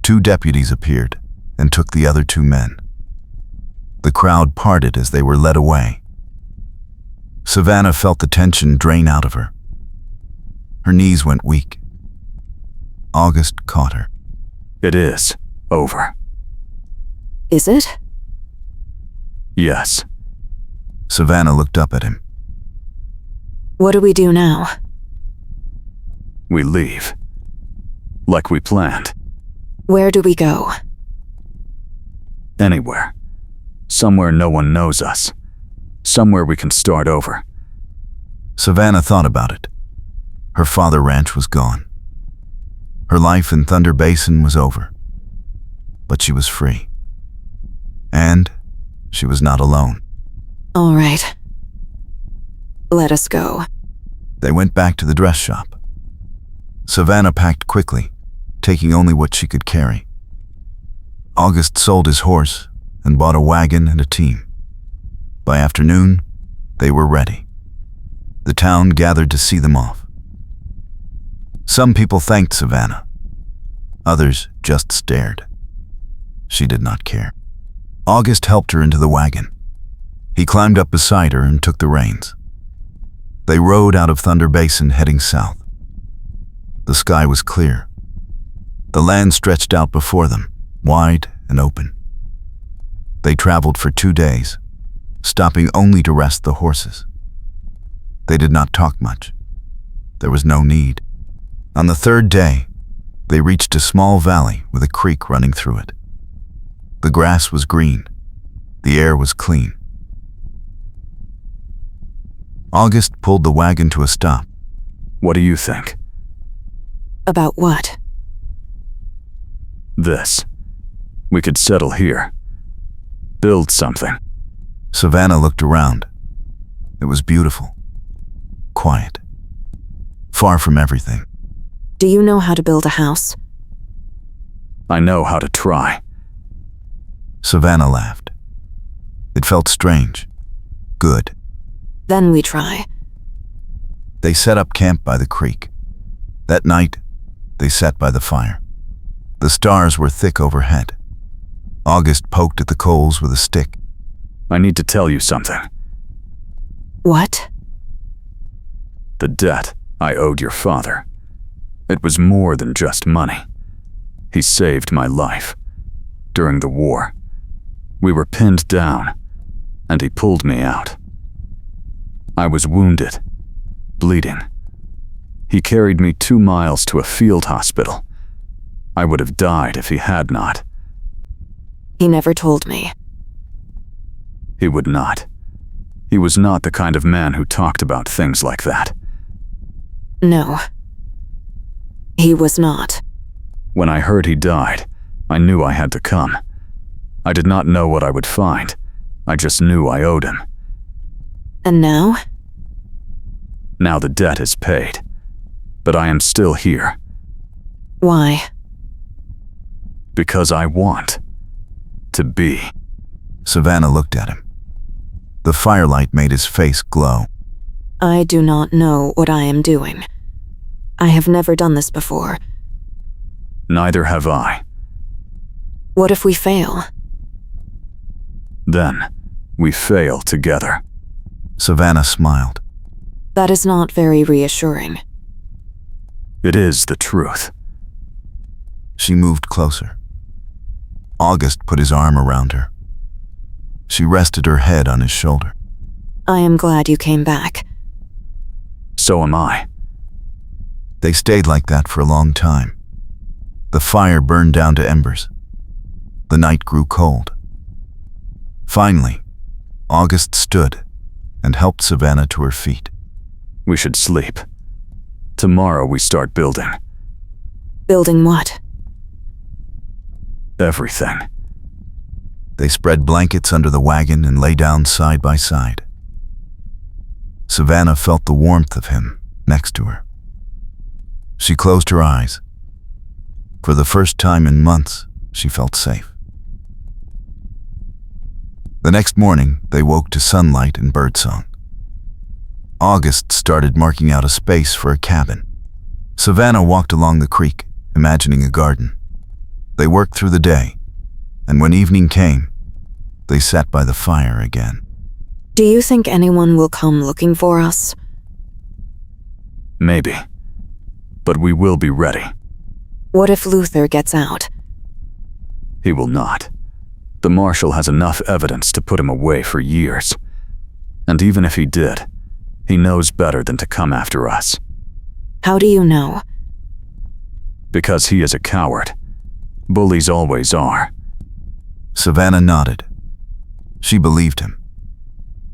Speaker 1: 2 deputies appeared and took the other 2 men. The crowd parted as they were led away. Savannah felt the tension drain out of her. Her knees went weak. August caught her.
Speaker 2: It is over.
Speaker 3: Is it?
Speaker 2: Yes.
Speaker 1: Savannah looked up at him.
Speaker 3: What do we do now?
Speaker 2: We leave. Like we planned.
Speaker 3: Where do we go?
Speaker 2: Anywhere. Somewhere no one knows us. Somewhere we can start over.
Speaker 1: Savannah thought about it. Her father ranch was gone. Her life in Thunder Basin was over. But she was free. And she was not alone.
Speaker 3: All right. Let us go.
Speaker 1: They went back to the dress shop. Savannah packed quickly, taking only what she could carry. August sold his horse and bought a wagon and a team. By afternoon, they were ready. The town gathered to see them off. Some people thanked Savannah. Others just stared. She did not care. August helped her into the wagon. He climbed up beside her and took the reins. They rode out of Thunder Basin heading south. The sky was clear. The land stretched out before them, wide and open. They traveled for 2 days, stopping only to rest the horses. They did not talk much. There was no need. On the 3rd day, they reached a small valley with a creek running through it. The grass was green. The air was clean. August pulled the wagon to a stop.
Speaker 2: What do you think?
Speaker 3: About what?
Speaker 2: This. We could settle here. Build something.
Speaker 1: Savannah looked around. It was beautiful. Quiet. Far from everything.
Speaker 3: Do you know how to build a house?
Speaker 2: I know how to try.
Speaker 1: Savannah laughed. It felt strange. Good.
Speaker 3: Then we try.
Speaker 1: They set up camp by the creek. That night, they sat by the fire. The stars were thick overhead. August poked at the coals with a stick.
Speaker 2: I need to tell you something.
Speaker 3: What?
Speaker 2: The debt I owed your father. It was more than just money. He saved my life. During the war, we were pinned down, and he pulled me out. I was wounded, bleeding. He carried me 2 miles to a field hospital. I would have died if he had not.
Speaker 3: He never told me.
Speaker 2: He would not. He was not the kind of man who talked about things like that.
Speaker 3: No. He was not.
Speaker 2: When I heard he died, I knew I had to come. I did not know what I would find. I just knew I owed him.
Speaker 3: And now?
Speaker 2: Now the debt is paid. But I am still here.
Speaker 3: Why?
Speaker 2: Because I want to be.
Speaker 1: Savannah looked at him. The firelight made his face glow.
Speaker 3: I do not know what I am doing. I have never done this before.
Speaker 2: Neither have I.
Speaker 3: What if we fail?
Speaker 2: Then we fail together.
Speaker 1: Savannah smiled.
Speaker 3: That is not very reassuring.
Speaker 2: It is the truth.
Speaker 1: She moved closer. August put his arm around her. She rested her head on his shoulder.
Speaker 3: I am glad you came back.
Speaker 2: So am I.
Speaker 1: They stayed like that for a long time. The fire burned down to embers. The night grew cold. Finally, August stood and helped Savannah to her feet.
Speaker 2: We should sleep. Tomorrow we start building.
Speaker 3: Building what?
Speaker 2: Everything.
Speaker 1: They spread blankets under the wagon and lay down side by side. Savannah felt the warmth of him next to her. She closed her eyes. For the first time in months, she felt safe. The next morning, they woke to sunlight and birdsong. August started marking out a space for a cabin. Savannah walked along the creek, imagining a garden. They worked through the day, and when evening came, they sat by the fire again.
Speaker 3: Do you think anyone will come looking for us?
Speaker 2: Maybe. But we will be ready.
Speaker 3: What if Luther gets out?
Speaker 2: He will not. The marshal has enough evidence to put him away for years. And even if he did, he knows better than to come after us.
Speaker 3: How do you know?
Speaker 2: Because he is a coward. Bullies always are.
Speaker 1: Savannah nodded. She believed him.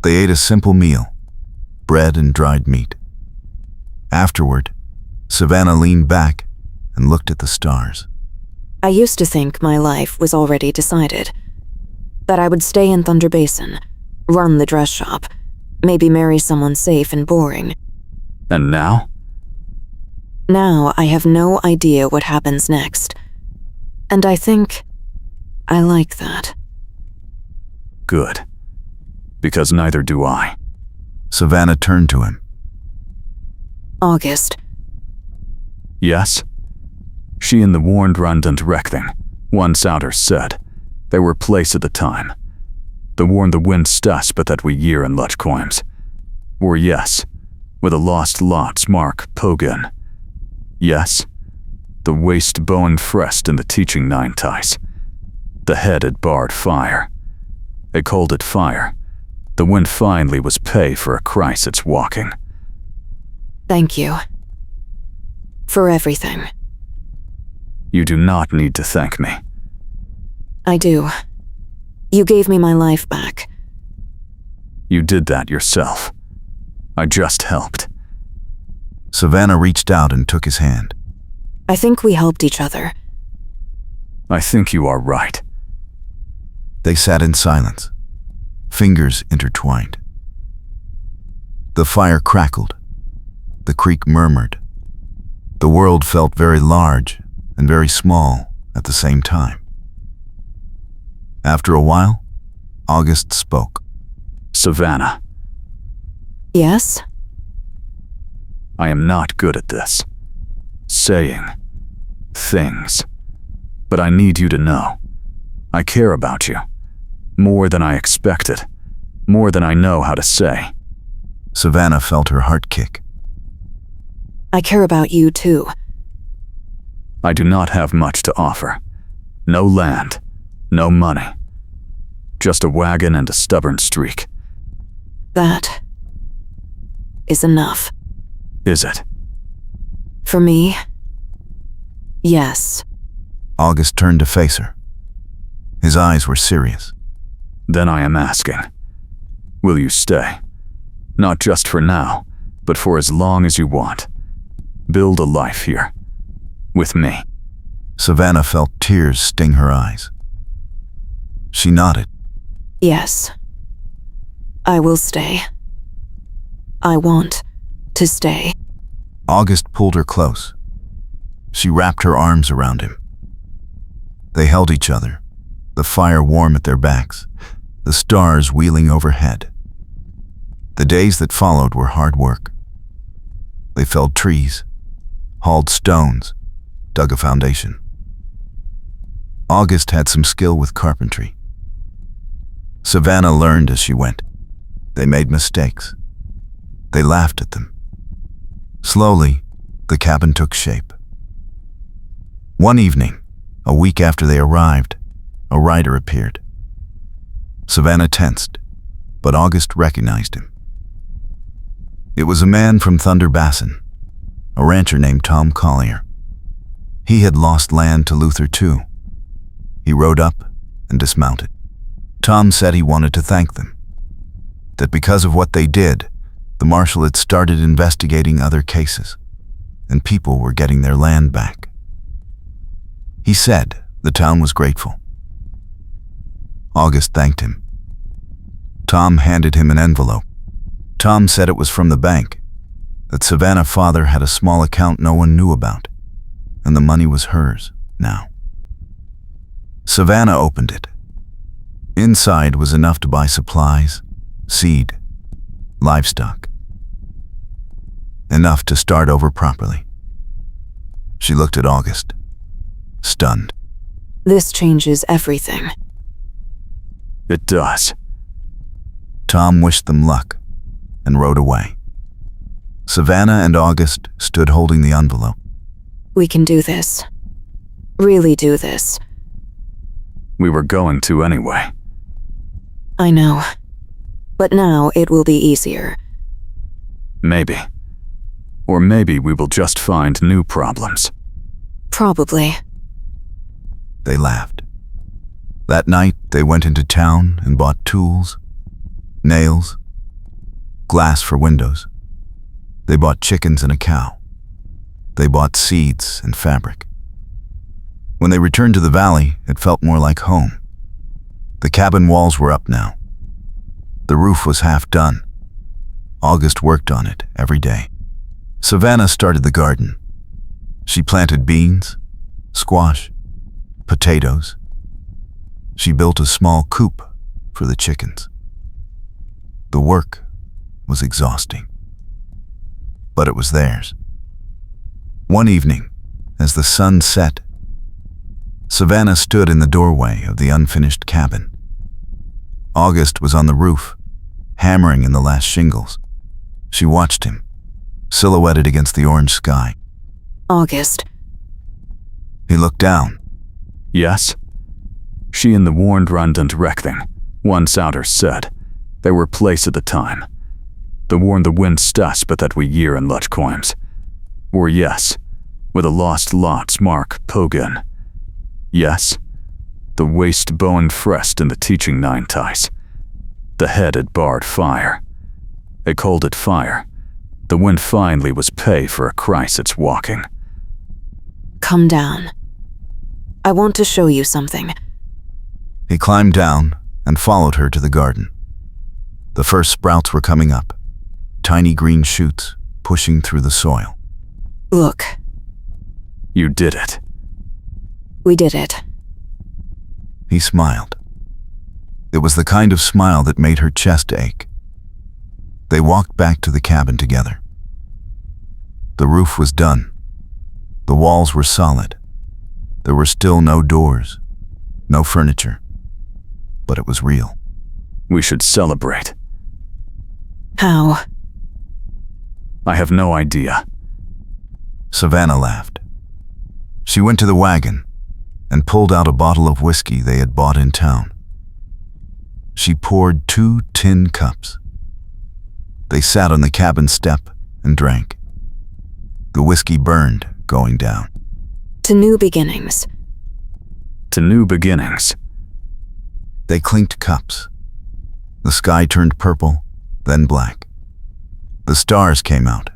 Speaker 1: They ate a simple meal, bread and dried meat. Afterward, Savannah leaned back and looked at the stars.
Speaker 3: I used to think my life was already decided. That I would stay in Thunder Basin, run the dress shop, maybe marry someone safe and boring.
Speaker 2: And now?
Speaker 3: Now I have no idea what happens next. And I think I like that.
Speaker 2: Good. Because neither do I.
Speaker 1: Savannah turned to him.
Speaker 3: August.
Speaker 2: Yes? She and the warned Rundant Rekthing, one Souter said. They were place at the time. The warned the wind stas but that we year in Luch coims. Or yes, with a lost lots mark Pogan. Yes, the waist bone frest in the teaching nine ties. The head had barred fire. They called it fire. The wind finally was pay for a Christ it's walking.
Speaker 3: Thank you. For everything.
Speaker 2: You do not need to thank me.
Speaker 3: I do. You gave me my life back.
Speaker 2: You did that yourself. I just helped.
Speaker 1: Savannah reached out and took his hand.
Speaker 3: I think we helped each other.
Speaker 2: I think you are right.
Speaker 1: They sat in silence, fingers intertwined. The fire crackled. The creek murmured. The world felt very large and very small at the same time. After a while, August spoke.
Speaker 2: Savannah,
Speaker 3: Yes?
Speaker 2: I am not good at this. Saying things. But I need you to know. I care about you. More than I expected. More than I know how to say.
Speaker 1: Savannah felt her heart kick.
Speaker 3: I care about you too.
Speaker 2: I do not have much to offer. No land, no money. Just a wagon and a stubborn streak.
Speaker 3: That is enough.
Speaker 2: Is it?
Speaker 3: For me, yes.
Speaker 1: August turned to face her. His eyes were serious.
Speaker 2: Then I am asking, will you stay? Not just for now, but for as long as you want. Build a life here. With me.
Speaker 1: Savannah felt tears sting her eyes. She nodded.
Speaker 3: Yes. I will stay. I want to stay.
Speaker 1: August pulled her close. She wrapped her arms around him. They held each other, the fire warm at their backs, the stars wheeling overhead. The days that followed were hard work. They felled trees, hauled stones, dug a foundation. August had some skill with carpentry. Savannah learned as she went. They made mistakes. They laughed at them. Slowly, the cabin took shape. One evening, a week after they arrived, a rider appeared. Savannah tensed, but August recognized him. It was a man from Thunder Basin, a rancher named Tom Collier. He had lost land to Luther too. He rode up and dismounted. Tom said he wanted to thank them, that because of what they did, the marshal had started investigating other cases, and people were getting their land back. He said the town was grateful. August thanked him. Tom handed him an envelope. Tom said it was from the bank, that Savannah's father had a small account no one knew about, and the money was hers now. Savannah opened it. Inside was enough to buy supplies, seed, livestock. Enough to start over properly. She looked at August, stunned.
Speaker 3: This changes everything.
Speaker 2: It does.
Speaker 1: Tom wished them luck and rode away. Savannah and August stood holding the envelope.
Speaker 3: We can do this. Really do this.
Speaker 2: We were going to anyway.
Speaker 3: I know. But now it will be easier.
Speaker 2: Maybe. Or maybe we will just find new problems.
Speaker 3: Probably.
Speaker 1: They laughed. That night, they went into town and bought tools, nails, glass for windows. They bought chickens and a cow. They bought seeds and fabric. When they returned to the valley, it felt more like home. The cabin walls were up now. The roof was half done. August worked on it every day. Savannah started the garden. She planted beans, squash, potatoes. She built a small coop for the chickens. The work was exhausting, but it was theirs. One evening, as the sun set, Savannah stood in the doorway of the unfinished cabin. August was on the roof, hammering in the last shingles. She watched him, silhouetted against the orange sky.
Speaker 3: August.
Speaker 1: He looked down.
Speaker 2: Yes? She and the warned Rundant Rekthing, one Souter said, they were place at the time. The warned the wind stas but that we year and luch coims. Or yes, with a lost lots mark Pogan. Yes, the waist bowen frest in the teaching nine ties. The head had barred fire. They called it fire. The wind finally was pay for a Christ it's walking.
Speaker 3: Come down. I want to show you something.
Speaker 1: He climbed down and followed her to the garden. The first sprouts were coming up, tiny green shoots pushing through the soil.
Speaker 3: Look.
Speaker 2: You did it.
Speaker 3: We did it.
Speaker 1: He smiled. It was the kind of smile that made her chest ache. They walked back to the cabin together. The roof was done. The walls were solid. There were still no doors, no furniture, but it was real.
Speaker 2: We should celebrate.
Speaker 3: How?
Speaker 2: I have no idea.
Speaker 1: Savannah laughed. She went to the wagon and pulled out a bottle of whiskey they had bought in town. She poured 2 tin cups. They sat on the cabin step and drank. The whiskey burned, going down.
Speaker 3: To new beginnings.
Speaker 2: To new beginnings.
Speaker 1: They clinked cups. The sky turned purple, then black. The stars came out.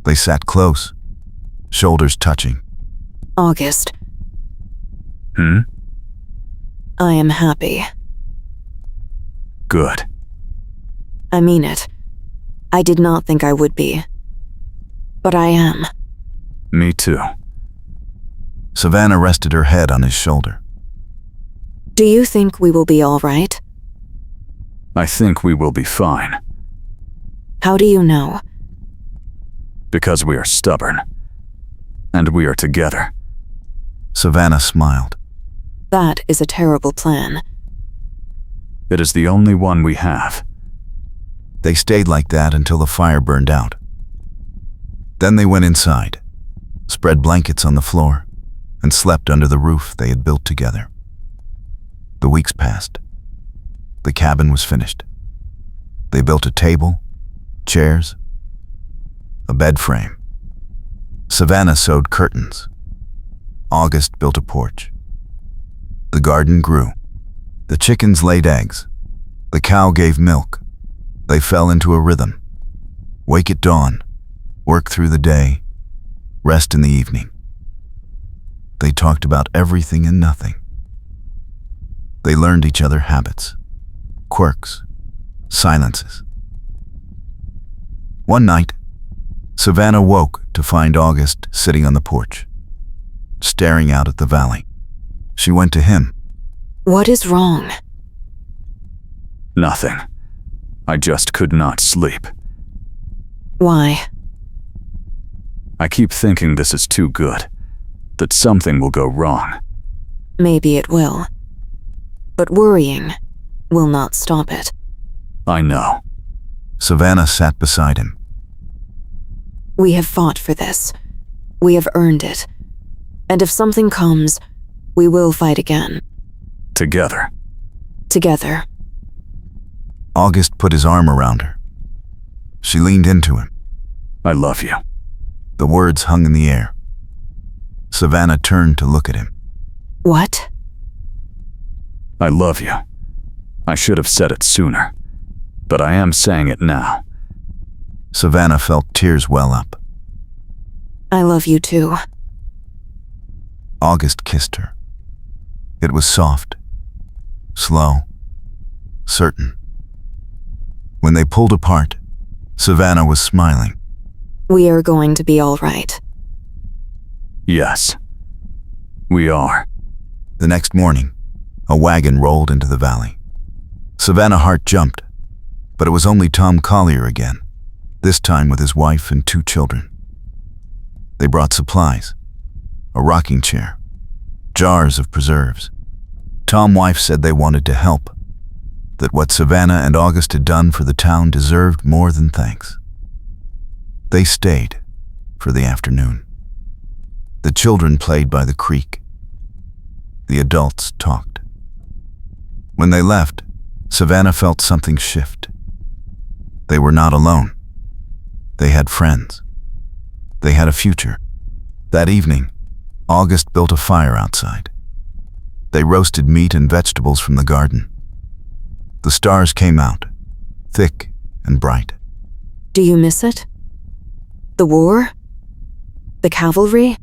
Speaker 1: They sat close, shoulders touching.
Speaker 3: August,
Speaker 2: Hmm?
Speaker 3: I am happy.
Speaker 2: Good.
Speaker 3: I mean it. I did not think I would be. But I am.
Speaker 2: Me too.
Speaker 1: Savannah rested her head on his shoulder.
Speaker 3: Do you think we will be all right?
Speaker 2: I think we will be fine.
Speaker 3: How do you know?
Speaker 2: Because we are stubborn. And we are together.
Speaker 1: Savannah smiled.
Speaker 3: That is a terrible plan.
Speaker 2: It is the only one we have.
Speaker 1: They stayed like that until the fire burned out. Then they went inside, spread blankets on the floor, and slept under the roof they had built together. The weeks passed. The cabin was finished. They built a table, chairs, a bed frame. Savannah sewed curtains. August built a porch. The garden grew. The chickens laid eggs. The cow gave milk. They fell into a rhythm. Wake at dawn, work through the day, rest in the evening. They talked about everything and nothing. They learned each other habits, quirks, silences. One night, Savannah woke to find August sitting on the porch, staring out at the valley. She went to him.
Speaker 3: What is wrong?
Speaker 2: Nothing. I just could not sleep.
Speaker 3: Why?
Speaker 2: I keep thinking this is too good, that something will go wrong.
Speaker 3: Maybe it will. But worrying will not stop it.
Speaker 2: I know.
Speaker 1: Savannah sat beside him.
Speaker 3: We have fought for this. We have earned it. And if something comes, we will fight again.
Speaker 2: Together.
Speaker 3: Together.
Speaker 1: August put his arm around her. She leaned into him.
Speaker 2: I love you.
Speaker 1: The words hung in the air. Savannah turned to look at him.
Speaker 3: What?
Speaker 2: I love you. I should have said it sooner, but I am saying it now.
Speaker 1: Savannah felt tears well up.
Speaker 3: I love you too.
Speaker 1: August kissed her. It was soft, slow, certain. When they pulled apart, Savannah was smiling.
Speaker 3: We are going to be all right.
Speaker 2: Yes. We are.
Speaker 1: The next morning, a wagon rolled into the valley. Savannah's heart jumped, but it was only Tom Collier again, this time with his wife and 2 children. They brought supplies, a rocking chair, jars of preserves. Tom's wife said they wanted to help, that what Savannah and August had done for the town deserved more than thanks. They stayed for the afternoon. The children played by the creek. The adults talked. When they left, Savannah felt something shift. They were not alone. They had friends. They had a future. That evening, August built a fire outside. They roasted meat and vegetables from the garden. The stars came out, thick and bright.
Speaker 3: Do you miss it? The war? The cavalry?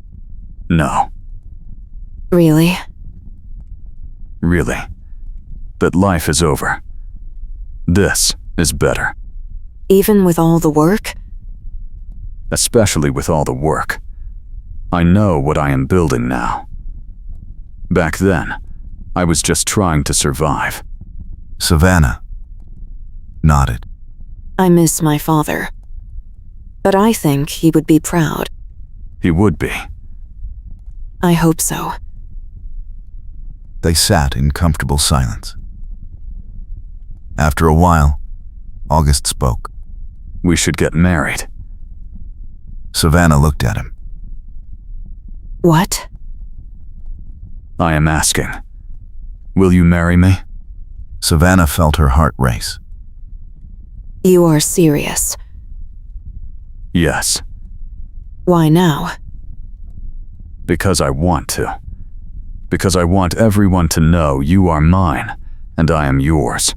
Speaker 2: No.
Speaker 3: Really?
Speaker 2: Really. That life is over. This is better.
Speaker 3: Even with all the work?
Speaker 2: Especially with all the work. I know what I am building now. Back then, I was just trying to survive.
Speaker 1: Savannah nodded.
Speaker 3: I miss my father. But I think he would be proud.
Speaker 2: He would be.
Speaker 3: I hope so.
Speaker 1: They sat in comfortable silence. After a while, August spoke.
Speaker 2: We should get married.
Speaker 1: Savannah looked at him.
Speaker 3: What?
Speaker 2: I am asking. Will you marry me?
Speaker 1: Savannah felt her heart race.
Speaker 3: You are serious.
Speaker 2: Yes,
Speaker 3: Why now?
Speaker 2: because I want to. Because I want everyone to know you are mine and I am yours.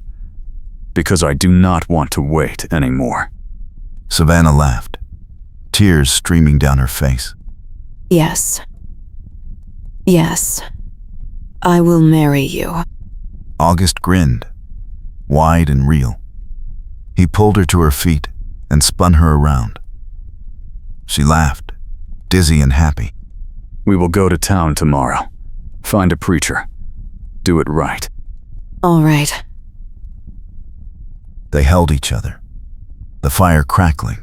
Speaker 2: Because I do not want to wait anymore.
Speaker 1: Savannah laughed, tears streaming down her face.
Speaker 3: Yes. Yes. I will marry you.
Speaker 1: August grinned, wide and real. He pulled her to her feet and spun her around. She laughed, dizzy and happy.
Speaker 2: We will go to town tomorrow. Find a preacher. Do it right.
Speaker 3: All right.
Speaker 1: They held each other, the fire crackling,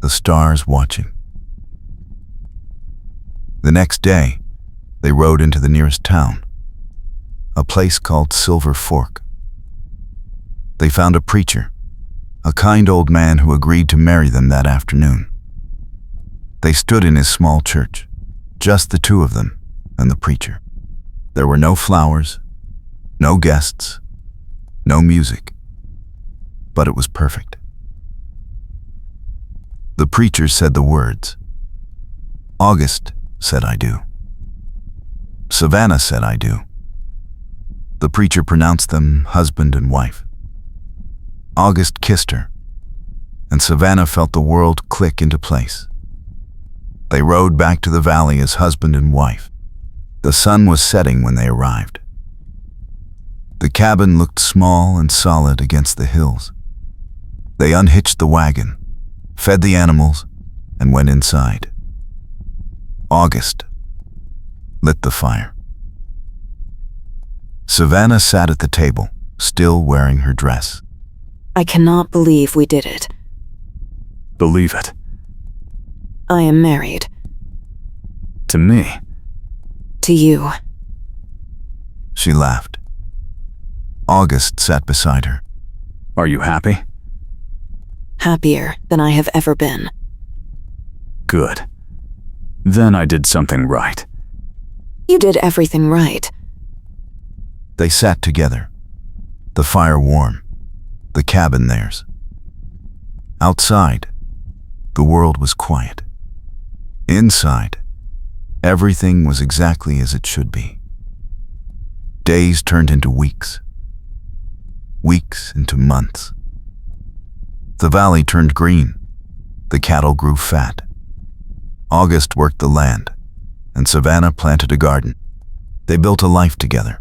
Speaker 1: the stars watching. The next day, they rode into the nearest town, a place called Silver Fork. They found a preacher, a kind old man who agreed to marry them that afternoon. They stood in his small church, just the two of them and the preacher. There were no flowers, no guests, no music, but it was perfect. The preacher said the words. August said, "I do." Savannah said, "I do." The preacher pronounced them husband and wife. August kissed her, and Savannah felt the world click into place. They rode back to the valley as husband and wife. The sun was setting when they arrived. The cabin looked small and solid against the hills. They unhitched the wagon, fed the animals, and went inside. August lit the fire. Savannah sat at the table, still wearing her dress.
Speaker 3: I cannot believe we did it.
Speaker 2: Believe it.
Speaker 3: I am married.
Speaker 2: To me.
Speaker 3: To you.
Speaker 1: She laughed. August sat beside her.
Speaker 2: Are you happy?
Speaker 3: Happier than I have ever been.
Speaker 2: Good. Then I did something right.
Speaker 3: You did everything right.
Speaker 1: They sat together, the fire warm, the cabin theirs. Outside, the world was quiet. Inside, everything was exactly as it should be. Days turned into weeks. Weeks into months. The valley turned green. The cattle grew fat. August worked the land, and Savannah planted a garden. They built a life together,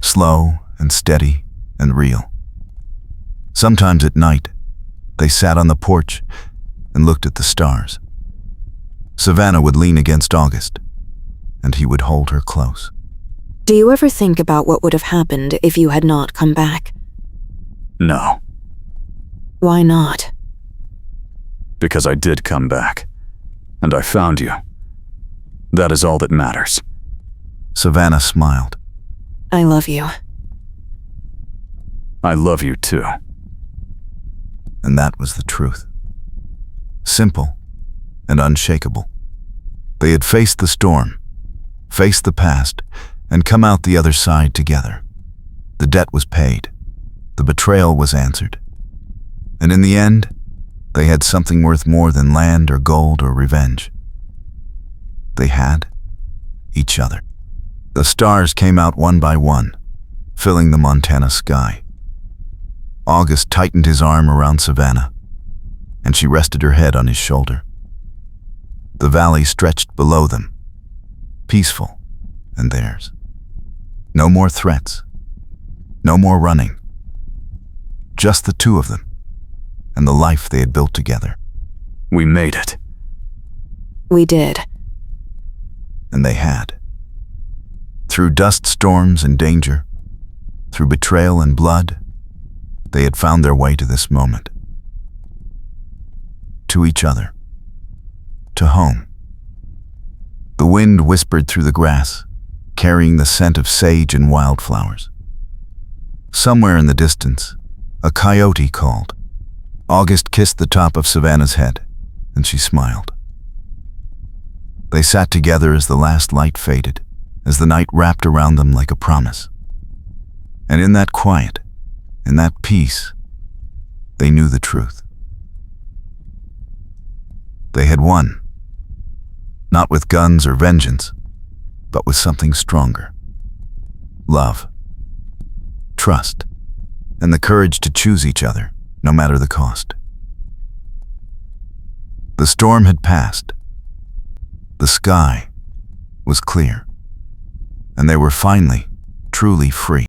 Speaker 1: slow and steady and real. Sometimes at night, they sat on the porch and looked at the stars. Savannah would lean against August, and he would hold her close.
Speaker 3: Do you ever think about what would have happened if you had not come back?
Speaker 2: No,
Speaker 3: Why not?
Speaker 2: because I did come back. And I found you. That is all that matters.
Speaker 1: Savannah smiled.
Speaker 3: I love you.
Speaker 2: I love you too.
Speaker 1: And that was the truth. Simple and unshakable. They had faced the storm, faced the past, and come out the other side together. The debt was paid. The betrayal was answered. And in the end, they had something worth more than land or gold or revenge. They had each other. The stars came out one by one, filling the Montana sky. August tightened his arm around Savannah, and she rested her head on his shoulder. The valley stretched below them, peaceful and theirs. No more threats, no more running. Just the two of them, and the life they had built together.
Speaker 2: We made it.
Speaker 3: We did.
Speaker 1: And they had. Through dust storms and danger, through betrayal and blood, they had found their way to this moment. To each other. To home. The wind whispered through the grass, carrying the scent of sage and wildflowers. Somewhere in the distance, a coyote called. August kissed the top of Savannah's head, and she smiled. They sat together as the last light faded, as the night wrapped around them like a promise. And in that quiet, in that peace, they knew the truth. They had won, not with guns or vengeance, but with something stronger. Love, trust, and the courage to choose each other, no matter the cost. The storm had passed. The sky was clear, and they were finally, truly free.